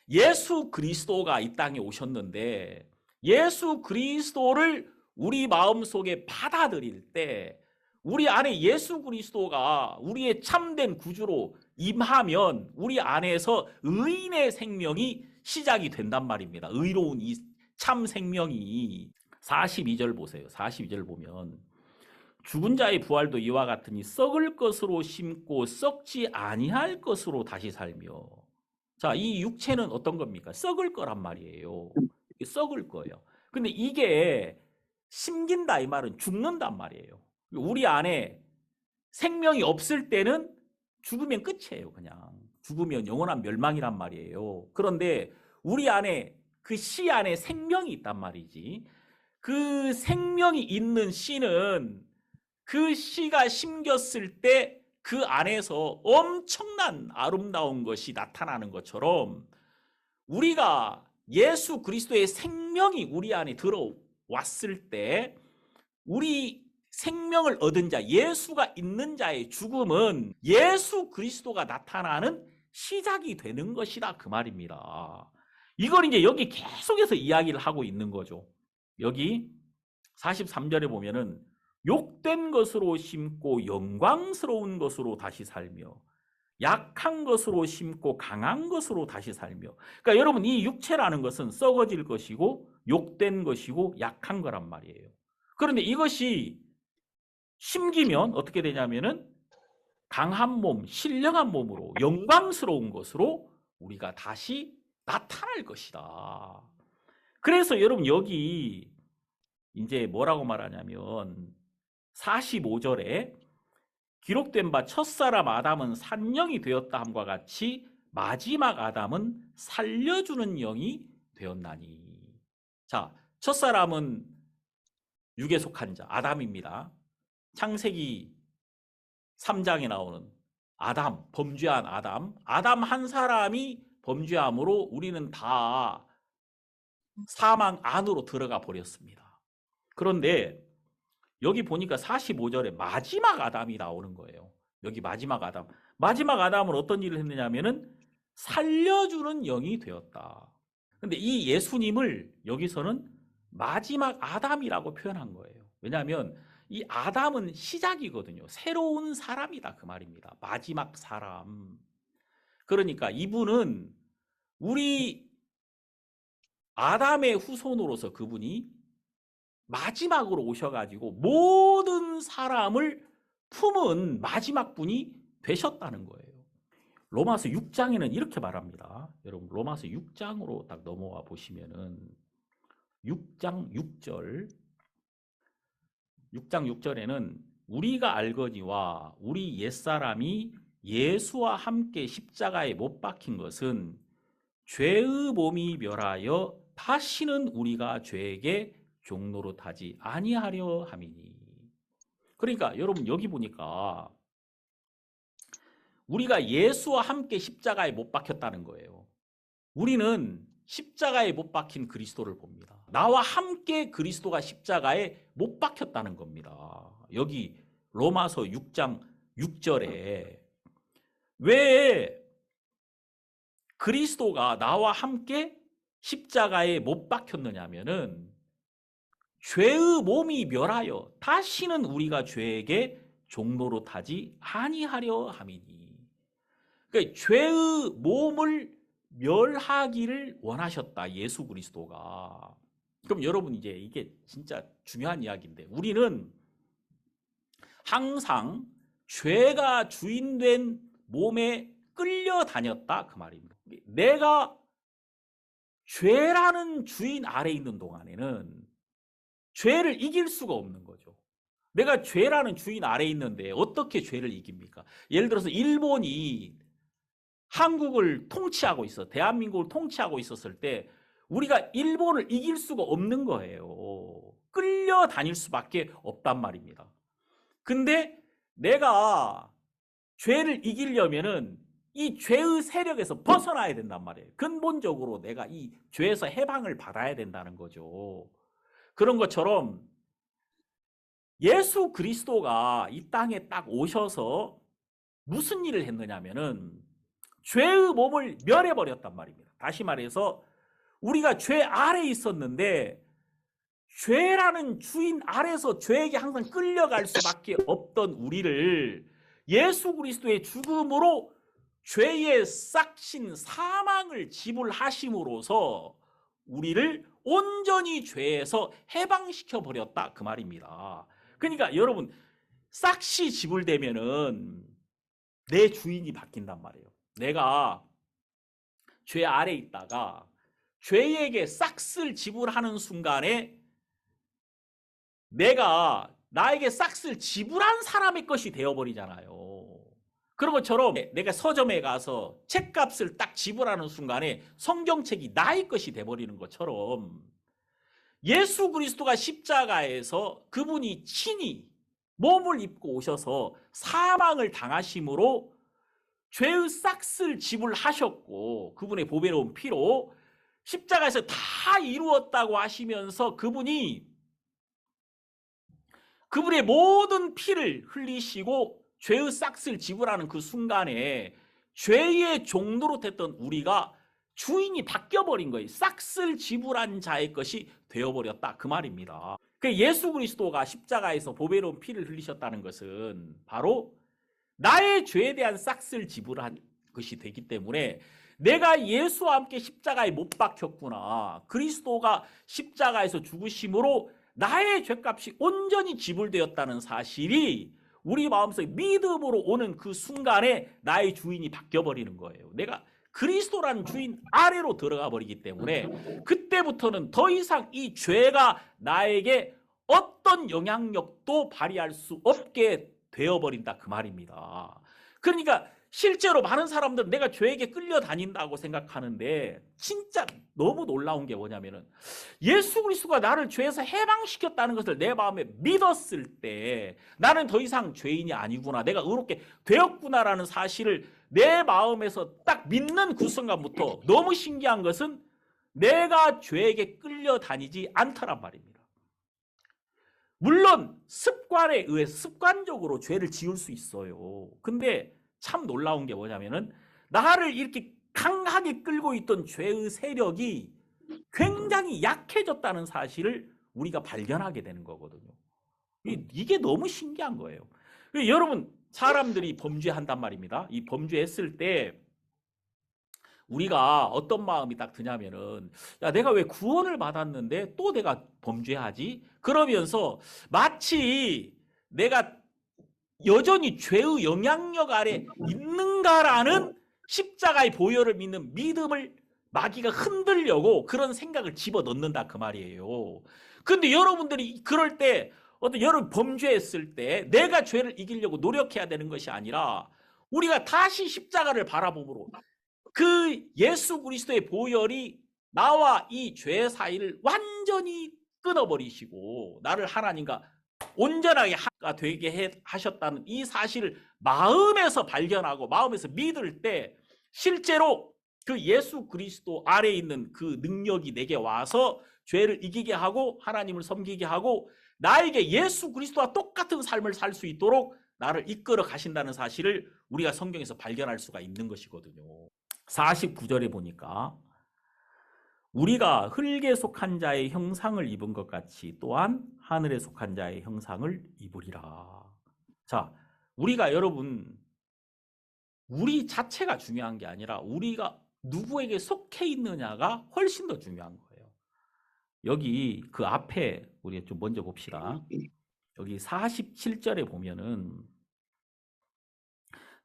예수 그리스도가 이 땅에 오셨는데 예수 그리스도를 우리 마음속에 받아들일 때 우리 안에 예수 그리스도가 우리의 참된 구주로 임하면 우리 안에서 의인의 생명이 시작이 된단 말입니다. 의로운 이 참 생명이 42절 보세요. 42절 보면 죽은 자의 부활도 이와 같으니 썩을 것으로 심고 썩지 아니할 것으로 다시 살며. 자, 이 육체는 어떤 겁니까? 썩을 거란 말이에요. 썩을 거예요. 근데 이게 심긴다 이 말은 죽는단 말이에요. 우리 안에 생명이 없을 때는 죽으면 끝이에요. 그냥 죽으면 영원한 멸망이란 말이에요. 그런데 우리 안에 그 씨 안에 생명이 있단 말이지. 그 생명이 있는 씨는 그 씨가 심겼을 때 그 안에서 엄청난 아름다운 것이 나타나는 것처럼 우리가 예수 그리스도의 생명이 우리 안에 들어왔을 때 우리 생명을 얻은 자, 예수가 있는 자의 죽음은 예수 그리스도가 나타나는 시작이 되는 것이다 그 말입니다. 이걸 이제 여기 계속해서 이야기를 하고 있는 거죠. 여기 43절에 보면은 욕된 것으로 심고 영광스러운 것으로 다시 살며 약한 것으로 심고 강한 것으로 다시 살며. 그러니까 여러분 이 육체라는 것은 썩어질 것이고 욕된 것이고 약한 거란 말이에요. 그런데 이것이 심기면 어떻게 되냐면은 강한 몸, 신령한 몸으로 영광스러운 것으로 우리가 다시 나타날 것이다. 그래서 여러분 여기 이제 뭐라고 말하냐면 45절에 기록된 바 첫사람 아담은 산영이 되었다 함과 같이 마지막 아담은 살려주는 영이 되었나니. 자, 첫사람은 육에 속한 자 아담입니다. 창세기 3장에 나오는 아담, 범죄한 아담. 아담 한 사람이 범죄함으로 우리는 다 사망 안으로 들어가 버렸습니다. 그런데 여기 보니까 45절에 마지막 아담이 나오는 거예요. 여기 마지막 아담. 마지막 아담은 어떤 일을 했느냐면은 살려주는 영이 되었다. 근데 이 예수님을 여기서는 마지막 아담이라고 표현한 거예요. 왜냐하면 이 아담은 시작이거든요. 새로운 사람이다 그 말입니다. 마지막 사람. 그러니까 이분은 우리 아담의 후손으로서 그분이 마지막으로 오셔가지고 모든 사람을 품은 마지막 분이 되셨다는 거예요. 로마서 6장에는 이렇게 말합니다. 여러분 로마서 6장으로 딱 넘어와 보시면은 6장 6절 6장 6절에는 우리가 알거니와 우리 옛사람이 예수와 함께 십자가에 못 박힌 것은 죄의 몸이 멸하여 다시는 우리가 죄에게 종로로 타지 아니하려 함이니. 그러니까 여러분 여기 보니까 우리가 예수와 함께 십자가에 못 박혔다는 거예요. 우리는 십자가에 못 박힌 그리스도를 봅니다. 나와 함께 그리스도가 십자가에 못 박혔다는 겁니다. 여기 로마서 6장 6절에 왜 그리스도가 나와 함께 십자가에 못 박혔느냐면은 죄의 몸이 멸하여 다시는 우리가 죄에게 종로로 타지 아니하려 함이니. 그러니까 죄의 몸을 멸하기를 원하셨다, 예수 그리스도가. 그럼 여러분 이제 이게 진짜 중요한 이야기인데 우리는 항상 죄가 주인된 몸에 끌려다녔다 그 말입니다. 내가 죄라는 주인 아래 있는 동안에는 죄를 이길 수가 없는 거죠. 내가 죄라는 주인 아래 있는데 어떻게 죄를 이깁니까? 예를 들어서 일본이 한국을 통치하고 있어, 대한민국을 통치하고 있었을 때 우리가 일본을 이길 수가 없는 거예요. 끌려다닐 수밖에 없단 말입니다. 근데 내가 죄를 이기려면은 이 죄의 세력에서 벗어나야 된단 말이에요. 근본적으로 내가 이 죄에서 해방을 받아야 된다는 거죠. 그런 것처럼 예수 그리스도가 이 땅에 딱 오셔서 무슨 일을 했느냐면은 죄의 몸을 멸해버렸단 말입니다. 다시 말해서 우리가 죄 아래 있었는데 죄라는 주인 아래서 죄에게 항상 끌려갈 수밖에 없던 우리를 예수 그리스도의 죽음으로 죄의 싹신 사망을 지불하심으로써 우리를 온전히 죄에서 해방시켜 버렸다 그 말입니다. 그러니까 여러분 싹시 지불되면은 내 주인이 바뀐단 말이에요. 내가 죄 아래 있다가 죄에게 싹스를 지불하는 순간에 내가 나에게 싹스를 지불한 사람의 것이 되어버리잖아요. 그런 것처럼 내가 서점에 가서 책값을 딱 지불하는 순간에 성경책이 나의 것이 돼버리는 것처럼 예수 그리스도가 십자가에서 그분이 친히 몸을 입고 오셔서 사망을 당하심으로 죄의 싹스를 지불하셨고 그분의 보배로운 피로 십자가에서 다 이루었다고 하시면서 그분의 모든 피를 흘리시고 죄의 싹스를 지불하는 그 순간에 죄의 종노릇 했던 우리가 주인이 바뀌어버린 거예요. 싹스를 지불한 자의 것이 되어버렸다 그 말입니다. 예수 그리스도가 십자가에서 보배로운 피를 흘리셨다는 것은 바로 나의 죄에 대한 싹스를 지불한 것이 되기 때문에 내가 예수와 함께 십자가에 못 박혔구나. 그리스도가 십자가에서 죽으심으로 나의 죄값이 온전히 지불되었다는 사실이 우리 마음속에 믿음으로 오는 그 순간에 나의 주인이 바뀌어버리는 거예요. 내가 그리스도라는 주인 아래로 들어가 버리기 때문에 그때부터는 더 이상 이 죄가 나에게 어떤 영향력도 발휘할 수 없게 되어버린다 그 말입니다. 그러니까 실제로 많은 사람들은 내가 죄에게 끌려다닌다고 생각하는데 진짜 너무 놀라운 게 뭐냐면은 예수 그리스도가 나를 죄에서 해방시켰다는 것을 내 마음에 믿었을 때 나는 더 이상 죄인이 아니구나, 내가 의롭게 되었구나라는 사실을 내 마음에서 딱 믿는 그 순간부터 너무 신기한 것은 내가 죄에게 끌려다니지 않더란 말입니다. 물론 습관에 의해서 습관적으로 죄를 지을 수 있어요. 근데 참 놀라운 게 뭐냐면은 나를 이렇게 강하게 끌고 있던 죄의 세력이 굉장히 약해졌다는 사실을 우리가 발견하게 되는 거거든요. 이게 너무 신기한 거예요. 여러분 사람들이 범죄한단 말입니다. 이 범죄했을 때 우리가 어떤 마음이 딱 드냐면은 야 내가 왜 구원을 받았는데 또 내가 범죄하지? 그러면서 마치 내가 여전히 죄의 영향력 아래 있는가라는 십자가의 보혈을 믿는 믿음을 마귀가 흔들려고 그런 생각을 집어넣는다 그 말이에요. 근데 여러분들이 그럴 때 여러분 범죄했을 때 내가 죄를 이기려고 노력해야 되는 것이 아니라 우리가 다시 십자가를 바라봄으로 그 예수 그리스도의 보혈이 나와 이 죄 사이를 완전히 끊어버리시고 나를 하나님과 온전하게 하나가 되게 하셨다는 이 사실을 마음에서 발견하고 마음에서 믿을 때 실제로 그 예수 그리스도 아래에 있는 그 능력이 내게 와서 죄를 이기게 하고 하나님을 섬기게 하고 나에게 예수 그리스도와 똑같은 삶을 살 수 있도록 나를 이끌어 가신다는 사실을 우리가 성경에서 발견할 수가 있는 것이거든요. 49절에 보니까 우리가 흙에 속한 자의 형상을 입은 것 같이 또한 하늘에 속한 자의 형상을 입으리라. 자, 우리가 여러분 우리 자체가 중요한 게 아니라 우리가 누구에게 속해 있느냐가 훨씬 더 중요한 거예요. 여기 그 앞에 우리 좀 먼저 봅시다. 여기 47절에 보면은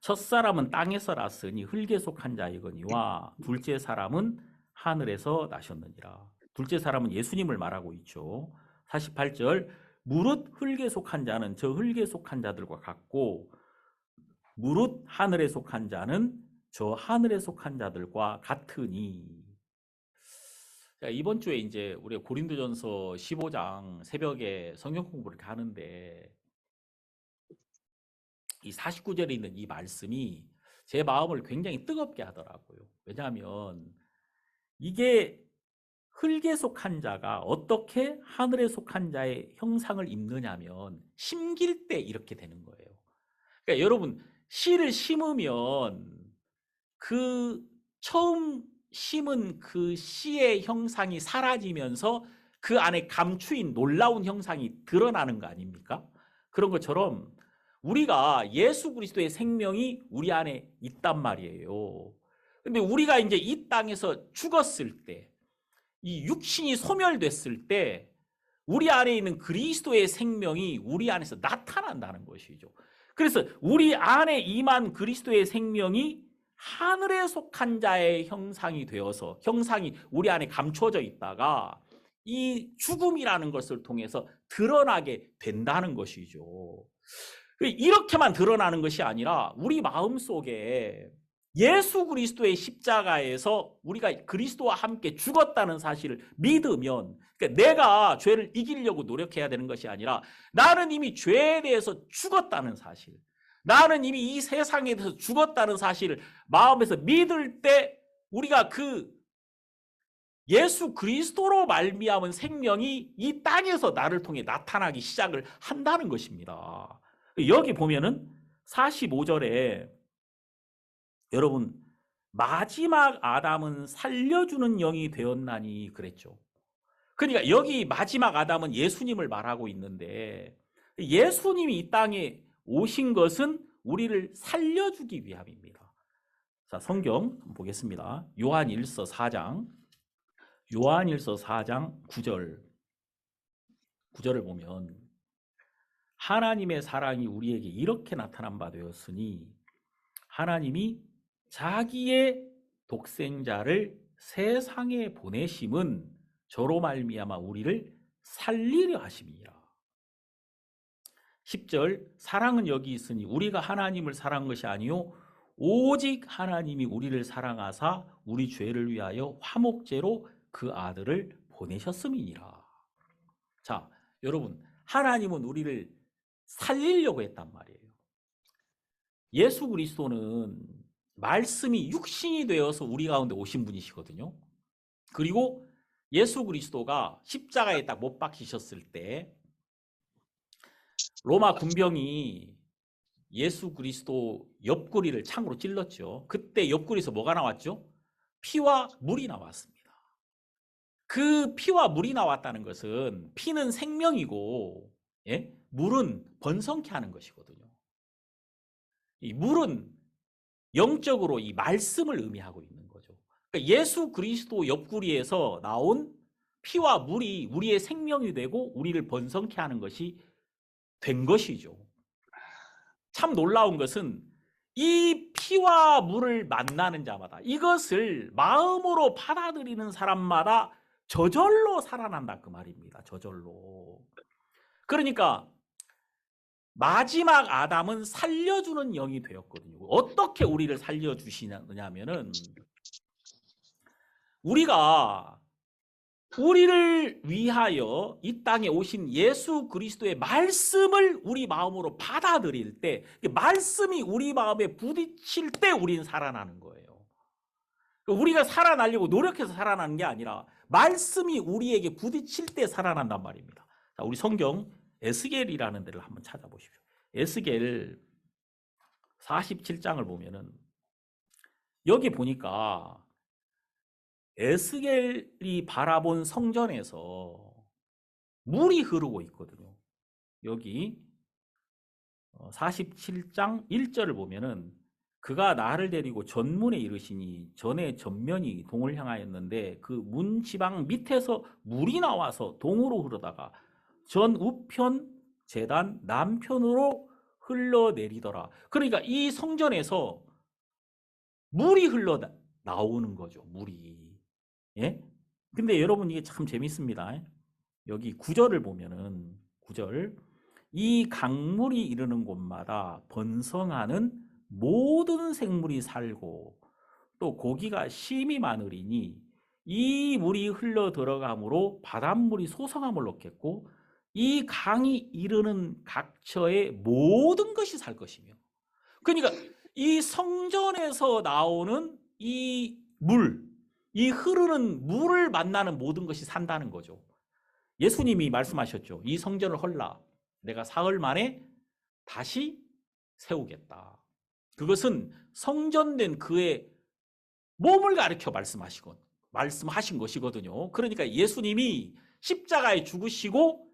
첫사람은 땅에서 났으니 흙에 속한 자이거니와 둘째 사람은 하늘에서 나셨느니라. 둘째 사람은 예수님을 말하고 있죠. 48절 무릇 흙에 속한 자는 저 흙에 속한 자들과 같고 무릇 하늘에 속한 자는 저 하늘에 속한 자들과 같으니. 이번 주에 이제 우리가 고린도전서 15장 새벽에 성경 공부를 하는데 이 49절에 있는 이 말씀이 제 마음을 굉장히 뜨겁게 하더라고요. 왜냐하면 이게 흙에 속한 자가 어떻게 하늘에 속한 자의 형상을 입느냐면 심길 때 이렇게 되는 거예요. 그러니까 여러분 씨를 심으면 그 처음 심은 그 씨의 형상이 사라지면서 그 안에 감추인 놀라운 형상이 드러나는 거 아닙니까? 그런 것처럼 우리가 예수 그리스도의 생명이 우리 안에 있단 말이에요. 근데 우리가 이제 이 땅에서 죽었을 때, 이 육신이 소멸됐을 때 우리 안에 있는 그리스도의 생명이 우리 안에서 나타난다는 것이죠. 그래서 우리 안에 임한 그리스도의 생명이 하늘에 속한 자의 형상이 되어서 형상이 우리 안에 감춰져 있다가 이 죽음이라는 것을 통해서 드러나게 된다는 것이죠. 이렇게만 드러나는 것이 아니라 우리 마음속에 예수 그리스도의 십자가에서 우리가 그리스도와 함께 죽었다는 사실을 믿으면, 그러니까 내가 죄를 이기려고 노력해야 되는 것이 아니라 나는 이미 죄에 대해서 죽었다는 사실, 나는 이미 이 세상에 대해서 죽었다는 사실을 마음에서 믿을 때 우리가 그 예수 그리스도로 말미암은 생명이 이 땅에서 나를 통해 나타나기 시작을 한다는 것입니다. 여기 보면은 45절에 여러분 마지막 아담은 살려주는 영이 되었나니 그랬죠. 그러니까 여기 마지막 아담은 예수님을 말하고 있는데 예수님이 이 땅에 오신 것은 우리를 살려주기 위함입니다. 자, 성경 보겠습니다. 요한일서 4장 9절을 보면 하나님의 사랑이 우리에게 이렇게 나타난 바 되었으니 하나님이 자기의 독생자를 세상에 보내심은 저로 말미암아 우리를 살리려 하심이라. 10절 사랑은 여기 있으니 우리가 하나님을 사랑한 것이 아니요 오직 하나님이 우리를 사랑하사 우리 죄를 위하여 화목제로 그 아들을 보내셨음이니라. 자, 여러분 하나님은 우리를 살리려고 했단 말이에요. 예수 그리스도는 말씀이 육신이 되어서 우리 가운데 오신 분이시거든요. 그리고 예수 그리스도가 십자가에 딱 못 박히셨을 때 로마 군병이 예수 그리스도 옆구리를 창으로 찔렀죠. 그때 옆구리에서 뭐가 나왔죠? 피와 물이 나왔습니다. 그 피와 물이 나왔다는 것은 피는 생명이고 예? 물은 번성케 하는 것이거든요. 이 물은 영적으로 이 말씀을 의미하고 있는 거죠. 그러니까 예수 그리스도 옆구리에서 나온 피와 물이 우리의 생명이 되고 우리를 번성케 하는 것이 된 것이죠. 참 놀라운 것은 이 피와 물을 만나는 자마다 이것을 마음으로 받아들이는 사람마다 저절로 살아난다 그 말입니다. 저절로. 그러니까 마지막 아담은 살려주는 영이 되었거든요. 어떻게 우리를 살려주시냐면은 우리가 우리를 위하여 이 땅에 오신 예수 그리스도의 말씀을 우리 마음으로 받아들일 때, 말씀이 우리 마음에 부딪힐 때 우리는 살아나는 거예요. 우리가 살아나려고 노력해서 살아나는 게 아니라 말씀이 우리에게 부딪힐 때 살아난단 말입니다. 자, 우리 성경 에스겔이라는 데를 한번 찾아보십시오. 에스겔 47장을 보면은 여기 보니까 에스겔이 바라본 성전에서 물이 흐르고 있거든요. 여기 47장 1절을 보면은 그가 나를 데리고 전문에 이르시니 전에 전면이 동을 향하였는데 그 문 지방 밑에서 물이 나와서 동으로 흐르다가 전 우편 제단 남편으로 흘러내리더라. 그러니까 이 성전에서 물이 흘러 나오는 거죠. 물이. 예? 근데 여러분 이게 참 재밌습니다. 여기 9절을 보면은 9절 이 강물이 이르는 곳마다 번성하는 모든 생물이 살고 또 고기가 심이 많으리니 이 물이 흘러 들어가므로 바닷물이 소성함을 얻겠고 이 강이 이르는 각처의 모든 것이 살 것이며 그러니까 이 성전에서 나오는 이 물, 이 흐르는 물을 만나는 모든 것이 산다는 거죠. 예수님이 말씀하셨죠. 이 성전을 헐라. 내가 사흘 만에 다시 세우겠다. 그것은 성전된 그의 몸을 가리켜 말씀하신 것이거든요. 그러니까 예수님이 십자가에 죽으시고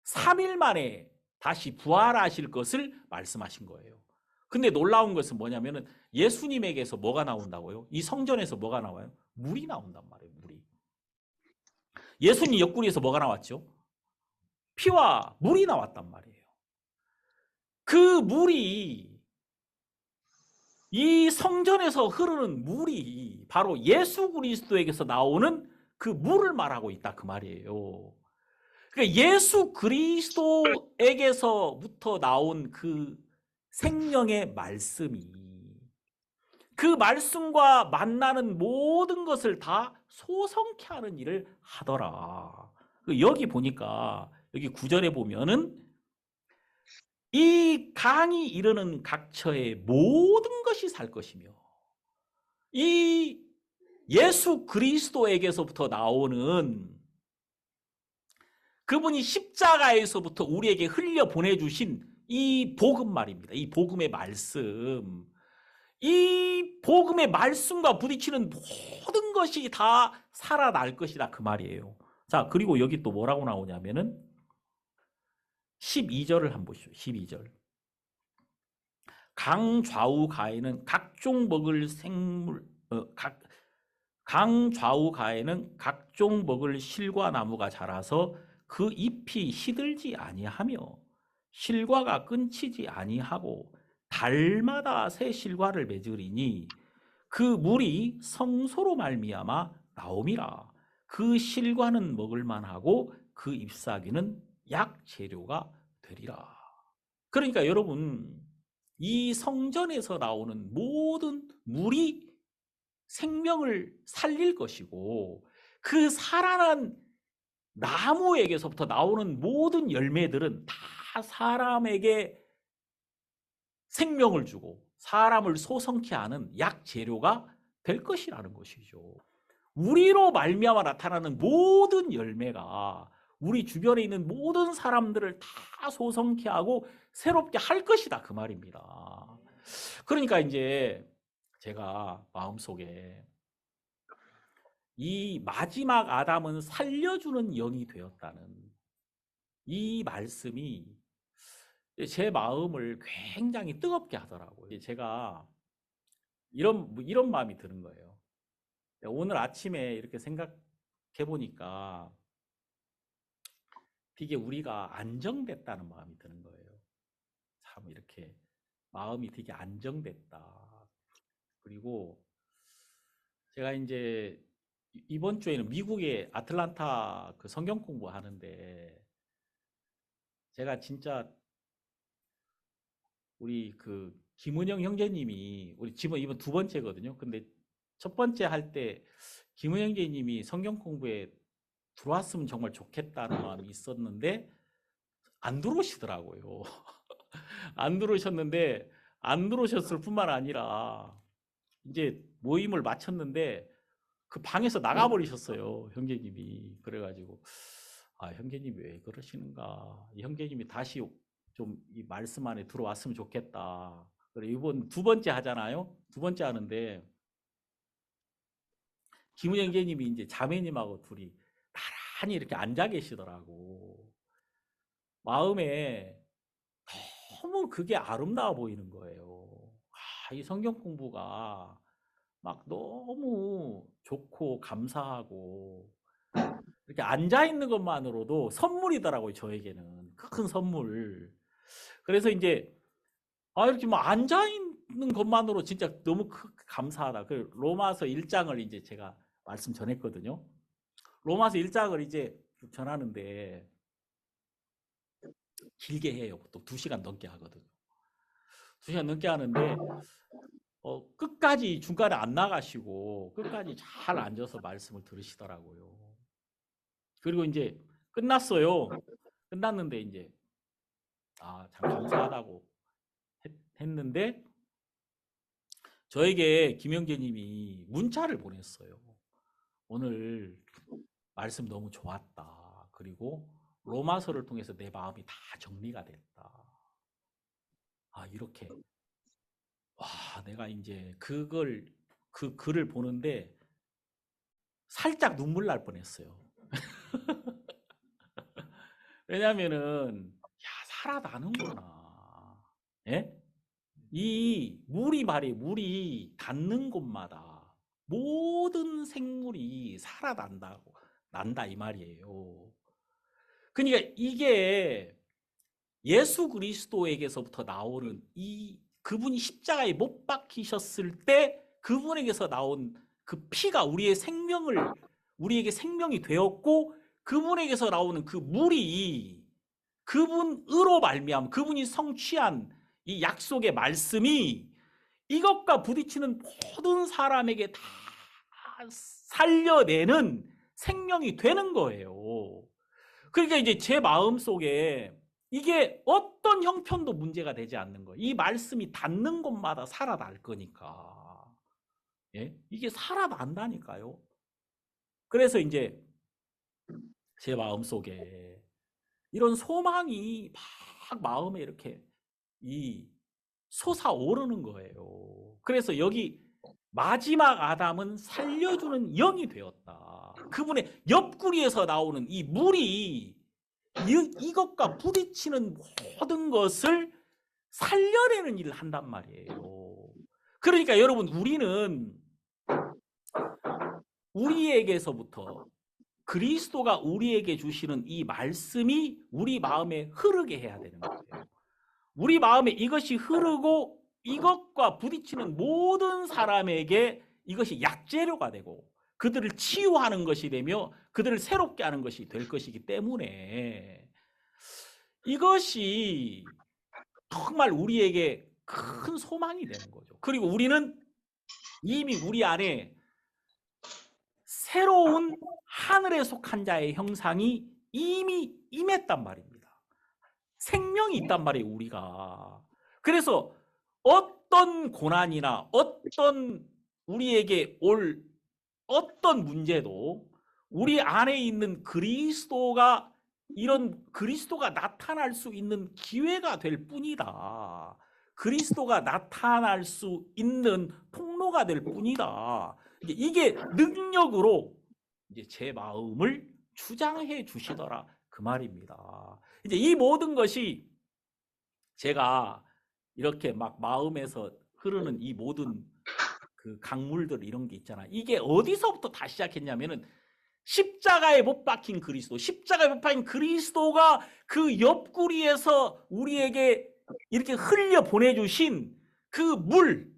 3일 만에 다시 부활하실 것을 말씀하신 거예요. 근데 놀라운 것은 뭐냐면은 예수님에게서 뭐가 나온다고요? 이 성전에서 뭐가 나와요? 물이 나온단 말이에요. 물이. 예수님 옆구리에서 뭐가 나왔죠? 피와 물이 나왔단 말이에요. 그 물이 이 성전에서 흐르는 물이 바로 예수 그리스도에게서 나오는 그 물을 말하고 있다 그 말이에요. 그러니까 예수 그리스도에게서부터 나온 그 생명의 말씀이 그 말씀과 만나는 모든 것을 다 소성케 하는 일을 하더라. 여기 보니까 여기 9절에 보면은 이 강이 이르는 각처의 모든 것이 살 것이며 이 예수 그리스도에게서부터 나오는 그분이 십자가에서부터 우리에게 흘려 보내주신 이 복음 말입니다. 이 복음의 말씀. 이 복음의 말씀과 부딪히는 모든 것이 다 살아날 것이다 그 말이에요. 자, 그리고 여기 또 뭐라고 나오냐면은 12절을 한번 보시죠. 12절. 강 좌우 가에는 각종 먹을 생물 강 좌우 가에는 각종 먹을 실과 나무가 자라서 그 잎이 시들지 아니하며 실과가 끊치지 아니하고 달마다 새 실과를 맺으리니 그 물이 성소로 말미암아 나옴이라. 그 실과는 먹을 만하고 그 잎사귀는 약 재료가 되리라. 그러니까 여러분 이 성전에서 나오는 모든 물이 생명을 살릴 것이고 그 살아난 나무에게서부터 나오는 모든 열매들은 다 사람에게 생명을 주고 사람을 소성케 하는 약 재료가 될 것이라는 것이죠. 우리로 말미암아 나타나는 모든 열매가 우리 주변에 있는 모든 사람들을 다 소성케 하고 새롭게 할 것이다 그 말입니다. 그러니까 이제 제가 마음속에 이 마지막 아담은 살려주는 영이 되었다는 이 말씀이 제 마음을 굉장히 뜨겁게 하더라고요. 제가 이런 마음이 드는 거예요. 오늘 아침에 이렇게 생각해 보니까 되게 우리가 안정됐다는 마음이 드는 거예요. 참 이렇게 마음이 되게 안정됐다. 그리고 제가 이제 이번 주에는 미국의 아틀란타 그 성경 공부하는데 제가 진짜 우리 그 김은영 형제님이 우리 집은 이번 두 번째거든요. 근데 첫 번째 할 때 김우 형제님이 성경 공부에 들어왔으면 정말 좋겠다는 마음이 있었는데 안 들어오시더라고요. 안 들어오셨는데 안 들어오셨을 뿐만 아니라 이제 모임을 마쳤는데 그 방에서 나가버리셨어요. 형제님이. 그래가지고 아, 형제님이 왜 그러시는가. 형제님이 다시 좀 이 말씀 안에 들어왔으면 좋겠다. 그래 이번 두 번째 하잖아요. 두 번째 하는데 김우 형제님이 이제 자매님하고 둘이 나란히 이렇게 앉아 계시더라고. 마음에 너무 그게 아름다워 보이는 거예요. 아, 이 성경 공부가 막 너무 좋고 감사하고 이렇게 앉아 있는 것만으로도 선물이더라고요, 저에게는. 큰 선물. 그래서 이제 아, 이렇게 뭐 앉아 있는 것만으로 진짜 너무 감사하다. 그 로마서 1장을 이제 제가 말씀 전했거든요. 로마서 1장을 이제 전하는데 길게 해요. 보통 2시간 넘게 하거든요. 2시간 넘게 하는데 끝까지 중간에 안 나가시고 끝까지 잘 앉아서 말씀을 들으시더라고요. 그리고 이제 끝났어요. 끝났는데 이제 아, 참 감사하다고 했는데 저에게 김영재님이 문자를 보냈어요. 오늘 말씀 너무 좋았다. 그리고 로마서를 통해서 내 마음이 다 정리가 됐다. 아, 이렇게 와, 내가 이제 그 글을 보는데 살짝 눈물 날 뻔했어요. 왜냐면은 야, 살아나는구나. 예? 이 물이 말이에요. 물이 닿는 곳마다 모든 생물이 살아난다고 난다 이 말이에요. 그러니까 이게 예수 그리스도에게서부터 나오는 이 그분이 십자가에 못 박히셨을 때 그분에게서 나온 그 피가 우리에게 생명이 되었고 그분에게서 나오는 그 물이 그분으로 말미암 그분이 성취한 이 약속의 말씀이 이것과 부딪히는 모든 사람에게 다 살려내는 생명이 되는 거예요. 그러니까 이제 제 마음 속에 이게 어떤 형편도 문제가 되지 않는 거예요. 이 말씀이 닿는 곳마다 살아날 거니까. 예? 이게 살아난다니까요. 그래서 이제 제 마음 속에 이런 소망이 막 마음에 이렇게 이 솟아오르는 거예요. 그래서 여기 마지막 아담은 살려주는 영이 되었다. 그분의 옆구리에서 나오는 이 물이 이것과 부딪히는 모든 것을 살려내는 일을 한단 말이에요. 그러니까 여러분 우리는 우리에게서부터 그리스도가 우리에게 주시는 이 말씀이 우리 마음에 흐르게 해야 되는 거예요. 우리 마음에 이것이 흐르고 이것과 부딪히는 모든 사람에게 이것이 약재료가 되고 그들을 치유하는 것이 되며 그들을 새롭게 하는 것이 될 것이기 때문에 이것이 정말 우리에게 큰 소망이 되는 거죠. 그리고 우리는 이미 우리 안에 새로운 하늘에 속한 자의 형상이 이미 임했단 말입니다. 생명이 있단 말이에요, 우리가. 그래서 어떤 고난이나 어떤 우리에게 올 어떤 문제도 우리 안에 있는 그리스도가 이런 그리스도가 나타날 수 있는 기회가 될 뿐이다. 그리스도가 나타날 수 있는 통로가 될 뿐이다. 이게 능력으로 이제 제 마음을 주장해 주시더라 그 말입니다. 이제 이 모든 것이 제가 이렇게 막 마음에서 흐르는 이 모든 그 강물들 이런 게 있잖아. 이게 어디서부터 다 시작했냐면은 십자가에 못 박힌 그리스도, 십자가에 못 박힌 그리스도가 그 옆구리에서 우리에게 이렇게 흘려 보내주신 그 물,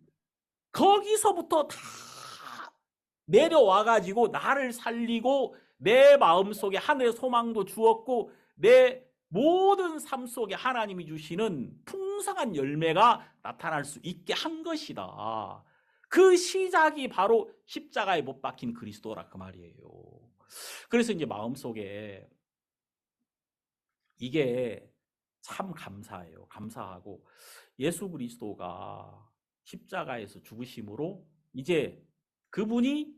거기서부터 다 내려와가지고 나를 살리고 내 마음속에 하늘의 소망도 주었고 내 모든 삶 속에 하나님이 주시는 풍성한 열매가 나타날 수 있게 한 것이다. 그 시작이 바로 십자가에 못 박힌 그리스도라 그 말이에요. 그래서 이제 마음속에 이게 참 감사해요. 감사하고 예수 그리스도가 십자가에서 죽으심으로 이제 그분이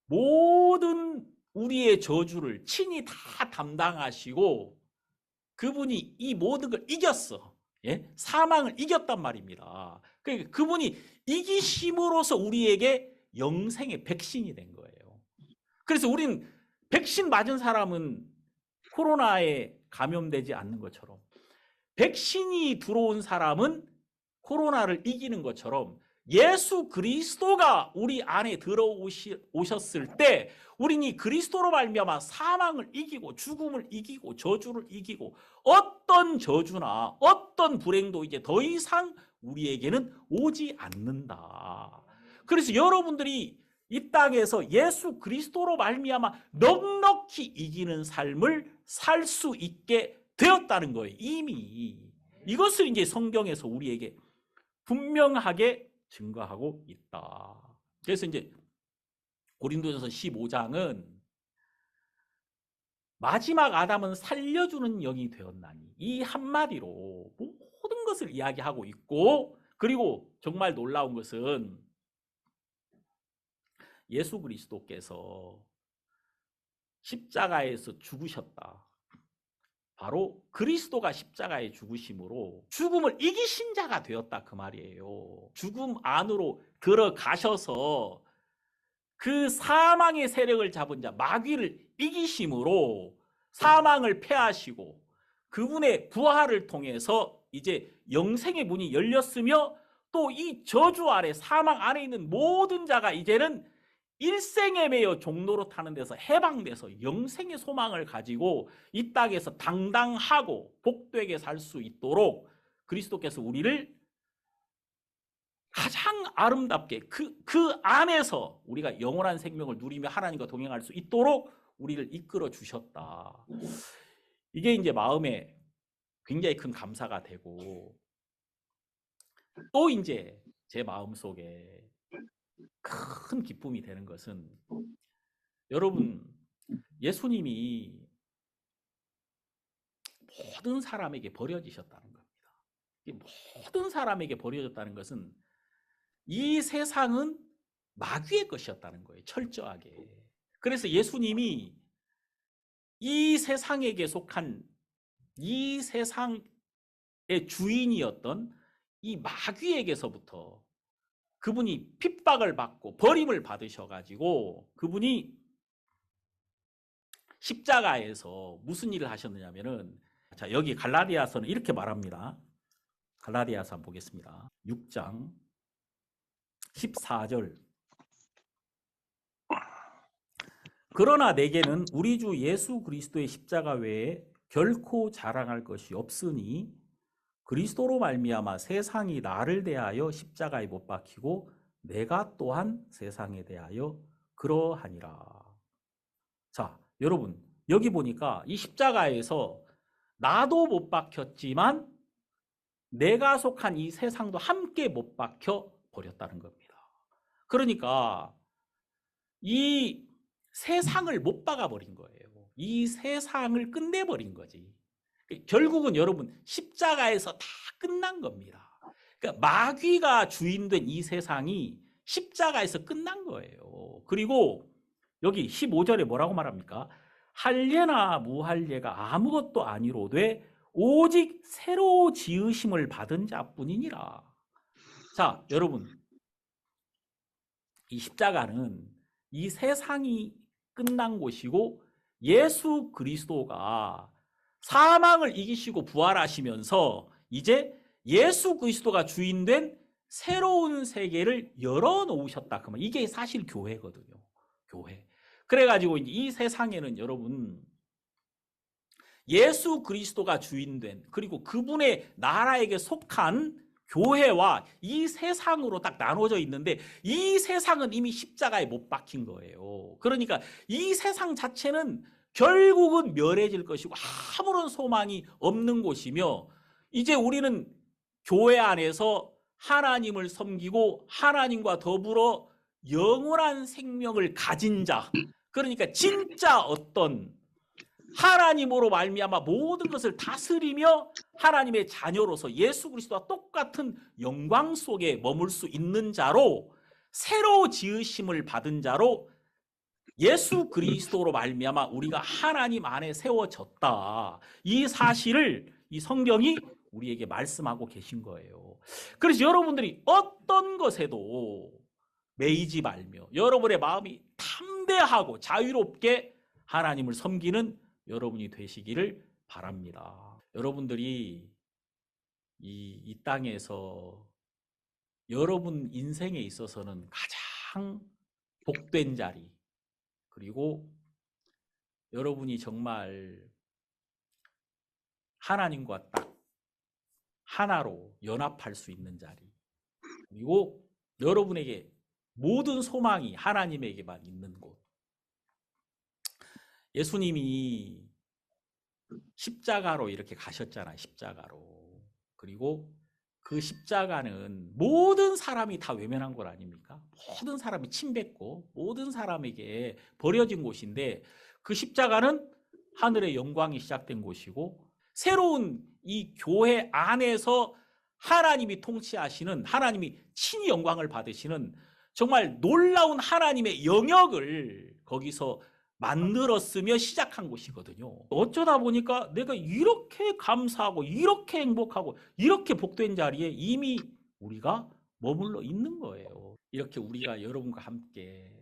모든 우리의 저주를 친히 다 담당하시고 그분이 이 모든 걸 이겼어. 예? 사망을 이겼단 말입니다. 그러니까 그분이 이기심으로써 우리에게 영생의 백신이 된 거예요. 그래서 우리는 백신 맞은 사람은 코로나에 감염되지 않는 것처럼 백신이 들어온 사람은 코로나를 이기는 것처럼 예수 그리스도가 우리 안에 들어오셨을 때 우리는 이 그리스도로 말미암아 사망을 이기고 죽음을 이기고 저주를 이기고 어떤 저주나 어떤 불행도 이제 더 이상 우리에게는 오지 않는다. 그래서 여러분들이 이 땅에서 예수 그리스도로 말미암아 넉넉히 이기는 삶을 살 수 있게 되었다는 거예요. 이미 이것을 이제 성경에서 우리에게 분명하게 증거하고 있다. 그래서 이제 고린도전서 15장은 마지막 아담은 살려주는 영이 되었나니 이 한마디로 모든 것을 이야기하고 있고, 그리고 정말 놀라운 것은 예수 그리스도께서 십자가에서 죽으셨다. 바로 그리스도가 십자가에 죽으심으로 죽음을 이기신 자가 되었다 그 말이에요. 죽음 안으로 들어가셔서 그 사망의 세력을 잡은 자 마귀를 이기심으로 사망을 패하시고 그분의 부활을 통해서 이제 영생의 문이 열렸으며 또 이 저주 아래 사망 안에 있는 모든 자가 이제는 일생에 매여 종로로 타는 데서 해방돼서 영생의 소망을 가지고 이 땅에서 당당하고 복되게 살 수 있도록 그리스도께서 우리를 가장 아름답게 그 안에서 우리가 영원한 생명을 누리며 하나님과 동행할 수 있도록 우리를 이끌어 주셨다. 이게 이제 마음에 굉장히 큰 감사가 되고, 또 이제 제 마음속에 큰 기쁨이 되는 것은 여러분, 예수님이 모든 사람에게 버려지셨다는 겁니다. 모든 사람에게 버려졌다는 것은 이 세상은 마귀의 것이었다는 거예요. 철저하게. 그래서 예수님이 이 세상에게 속한 이 세상의 주인이었던 이 마귀에게서부터 그분이 핍박을 받고 버림을 받으셔가지고 그분이 십자가에서 무슨 일을 하셨느냐면은, 자, 여기 갈라디아서는 이렇게 말합니다. 갈라디아서 한번 보겠습니다. 6장 14절. 그러나 내게는 우리 주 예수 그리스도의 십자가 외에 결코 자랑할 것이 없으니 그리스도로 말미암아 세상이 나를 대하여 십자가에 못 박히고 내가 또한 세상에 대하여 그러하니라. 자, 여러분, 여기 보니까 이 십자가에서 나도 못 박혔지만 내가 속한 이 세상도 함께 못 박혀 버렸다는 겁니다. 그러니까 이 세상을 못 박아버린 거예요. 이 세상을 끝내버린 거지. 결국은 여러분, 십자가에서 다 끝난 겁니다. 그러니까 마귀가 주인된 이 세상이 십자가에서 끝난 거예요. 그리고 여기 15절에 뭐라고 말합니까? 할례나 무할례가 아무것도 아니로되 오직 새로 지으심을 받은 자뿐이니라. 자, 여러분, 이 십자가는 이 세상이 끝난 곳이고 예수 그리스도가 사망을 이기시고 부활하시면서 이제 예수 그리스도가 주인된 새로운 세계를 열어놓으셨다. 그러면 이게 사실 교회거든요. 교회. 그래가지고 이 세상에는 여러분, 예수 그리스도가 주인된, 그리고 그분의 나라에게 속한 교회와 이 세상으로 딱 나눠져 있는데, 이 세상은 이미 십자가에 못 박힌 거예요. 그러니까 이 세상 자체는 결국은 멸해질 것이고 아무런 소망이 없는 곳이며, 이제 우리는 교회 안에서 하나님을 섬기고 하나님과 더불어 영원한 생명을 가진 자, 그러니까 진짜 어떤 하나님으로 말미암아 모든 것을 다스리며 하나님의 자녀로서 예수 그리스도와 똑같은 영광 속에 머물 수 있는 자로, 새로 지으심을 받은 자로 예수 그리스도로 말미암아 우리가 하나님 안에 세워졌다. 이 사실을 이 성경이 우리에게 말씀하고 계신 거예요. 그래서 여러분들이 어떤 것에도 매이지 말며 여러분의 마음이 담대하고 자유롭게 하나님을 섬기는 여러분이 되시기를 바랍니다. 여러분들이 이 땅에서 여러분 인생에 있어서는 가장 복된 자리, 그리고 여러분이 정말 하나님과 딱 하나로 연합할 수 있는 자리, 그리고 여러분에게 모든 소망이 하나님에게만 있는 곳. 예수님이 십자가로 이렇게 가셨잖아요. 십자가로. 그리고 그 십자가는 모든 사람이 다 외면한 것 아닙니까? 모든 사람이 침뱉고 모든 사람에게 버려진 곳인데, 그 십자가는 하늘의 영광이 시작된 곳이고, 새로운 이 교회 안에서 하나님이 통치하시는, 하나님이 친히 영광을 받으시는 정말 놀라운 하나님의 영역을 거기서 만들었으며 시작한 곳이거든요. 어쩌다 보니까 내가 이렇게 감사하고 이렇게 행복하고 이렇게 복된 자리에 이미 우리가 머물러 있는 거예요. 이렇게 우리가 여러분과 함께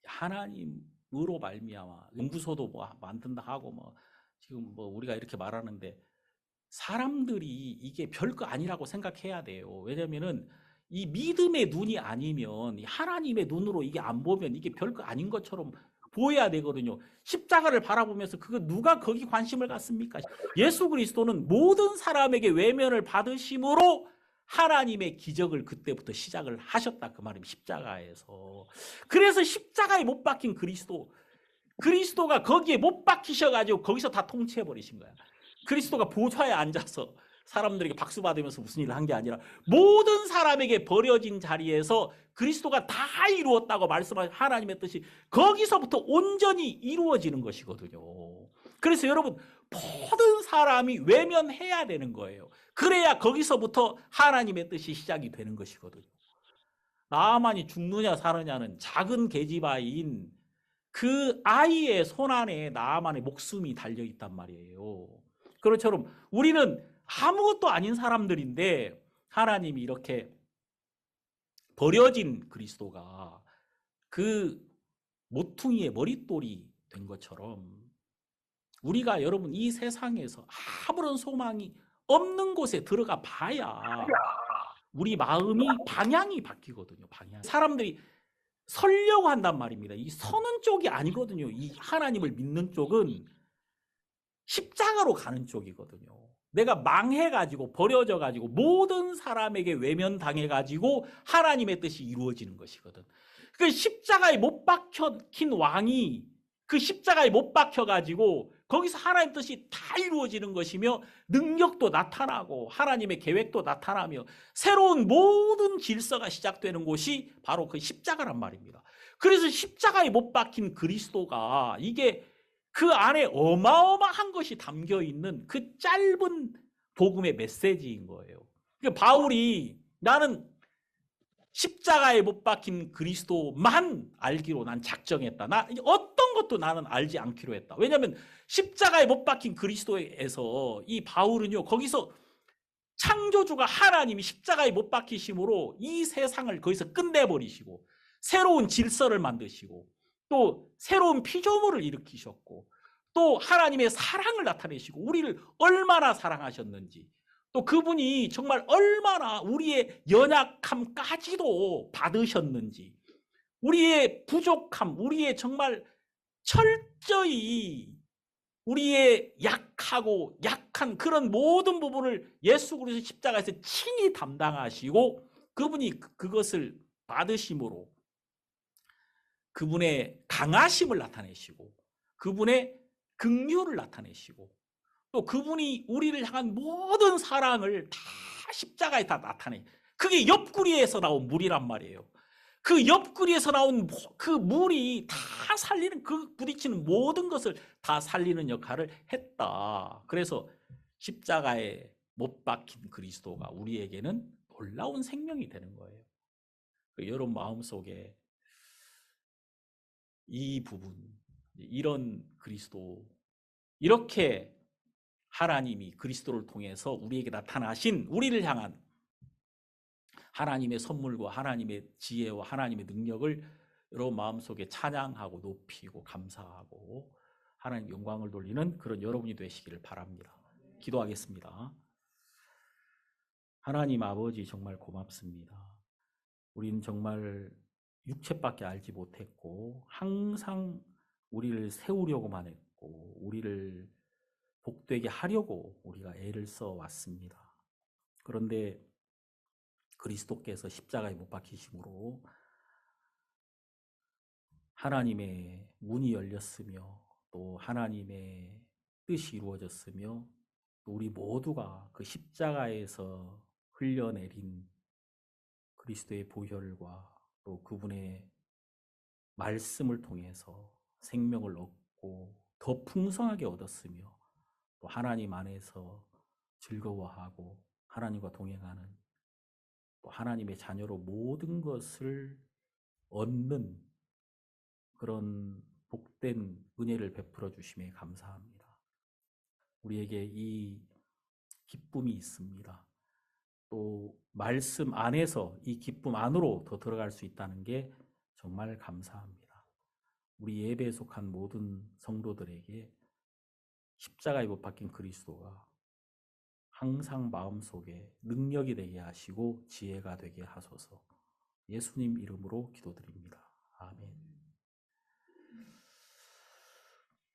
하나님으로 말미암아 연구소도 뭐 만든다 하고 뭐 지금 뭐 우리가 이렇게 말하는데, 사람들이 이게 별거 아니라고 생각해야 돼요. 왜냐면은 이 믿음의 눈이 아니면, 하나님의 눈으로 이게 안 보면 이게 별거 아닌 것처럼 보여야 되거든요. 십자가를 바라보면서 그거 누가 거기 관심을 갖습니까? 예수 그리스도는 모든 사람에게 외면을 받으심으로 하나님의 기적을 그때부터 시작을 하셨다, 그 말입니다. 십자가에서. 그래서 십자가에 못 박힌 그리스도가 거기에 못 박히셔가지고 거기서 다 통치해버리신 거야. 그리스도가 보좌에 앉아서 사람들에게 박수 받으면서 무슨 일을 한 게 아니라 모든 사람에게 버려진 자리에서 그리스도가 다 이루었다고 말씀하신 하나님의 뜻이 거기서부터 온전히 이루어지는 것이거든요. 그래서 여러분, 모든 사람이 외면해야 되는 거예요. 그래야 거기서부터 하나님의 뜻이 시작이 되는 것이거든요. 나만이 죽느냐 사느냐는 작은 계집아이인 그 아이의 손안에 나만의 목숨이 달려있단 말이에요. 그것처럼 우리는 아무것도 아닌 사람들인데 하나님이 이렇게 버려진 그리스도가 그 모퉁이의 머릿돌이 된 것처럼, 우리가 여러분 이 세상에서 아무런 소망이 없는 곳에 들어가 봐야 우리 마음이 방향이 바뀌거든요. 방향. 사람들이 서려고 한단 말입니다. 이 서는 쪽이 아니거든요. 이 하나님을 믿는 쪽은 십자가로 가는 쪽이거든요. 내가 망해가지고 버려져가지고 모든 사람에게 외면당해가지고 하나님의 뜻이 이루어지는 것이거든. 그 십자가에 못 박힌 왕이 그 십자가에 못 박혀가지고 거기서 하나님의 뜻이 다 이루어지는 것이며, 능력도 나타나고 하나님의 계획도 나타나며 새로운 모든 질서가 시작되는 곳이 바로 그 십자가란 말입니다. 그래서 십자가에 못 박힌 그리스도가 이게 그 안에 어마어마한 것이 담겨 있는 그 짧은 복음의 메시지인 거예요. 그러니까 바울이 나는 십자가에 못 박힌 그리스도만 알기로 난 작정했다. 나 어떤 것도 나는 알지 않기로 했다. 왜냐하면 십자가에 못 박힌 그리스도에서 이 바울은요, 거기서 창조주가 하나님이 십자가에 못 박히심으로 이 세상을 거기서 끝내버리시고 새로운 질서를 만드시고 또 새로운 피조물을 일으키셨고 또 하나님의 사랑을 나타내시고 우리를 얼마나 사랑하셨는지, 또 그분이 정말 얼마나 우리의 연약함까지도 받으셨는지, 우리의 부족함, 우리의 정말 철저히 우리의 약하고 약한 그런 모든 부분을 예수 그리스도 십자가에서 친히 담당하시고 그분이 그것을 받으심으로 그분의 강하심을 나타내시고 그분의 긍휼을 나타내시고 또 그분이 우리를 향한 모든 사랑을 다 십자가에 다 나타내, 그게 옆구리에서 나온 물이란 말이에요. 그 옆구리에서 나온 그 물이 다 살리는, 그 부딪히는 모든 것을 다 살리는 역할을 했다. 그래서 십자가에 못 박힌 그리스도가 우리에게는 놀라운 생명이 되는 거예요. 여러분 마음속에 이 부분, 이런 그리스도, 이렇게 하나님이 그리스도를 통해서 우리에게 나타나신, 우리를 향한 하나님의 선물과 하나님의 지혜와 하나님의 능력을 여러분 마음속에 찬양하고 높이고 감사하고 하나님 영광을 돌리는 그런 여러분이 되시기를 바랍니다. 기도하겠습니다. 하나님 아버지, 정말 고맙습니다. 우리는 정말 육체밖에 알지 못했고 항상 우리를 세우려고만 했고 우리를 복되게 하려고 우리가 애를 써 왔습니다. 그런데 그리스도께서 십자가에 못 박히심으로 하나님의 문이 열렸으며 또 하나님의 뜻이 이루어졌으며 또 우리 모두가 그 십자가에서 흘려내린 그리스도의 보혈과 또 그분의 말씀을 통해서 생명을 얻고 더 풍성하게 얻었으며 또 하나님 안에서 즐거워하고 하나님과 동행하는 또 하나님의 자녀로 모든 것을 얻는 그런 복된 은혜를 베풀어 주심에 감사합니다. 우리에게 이 기쁨이 있습니다. 또 말씀 안에서 이 기쁨 안으로 더 들어갈 수 있다는 게 정말 감사합니다. 우리 예배에 속한 모든 성도들에게 십자가에 못 박힌 그리스도가 항상 마음속에 능력이 되게 하시고 지혜가 되게 하소서. 예수님 이름으로 기도드립니다. 아멘.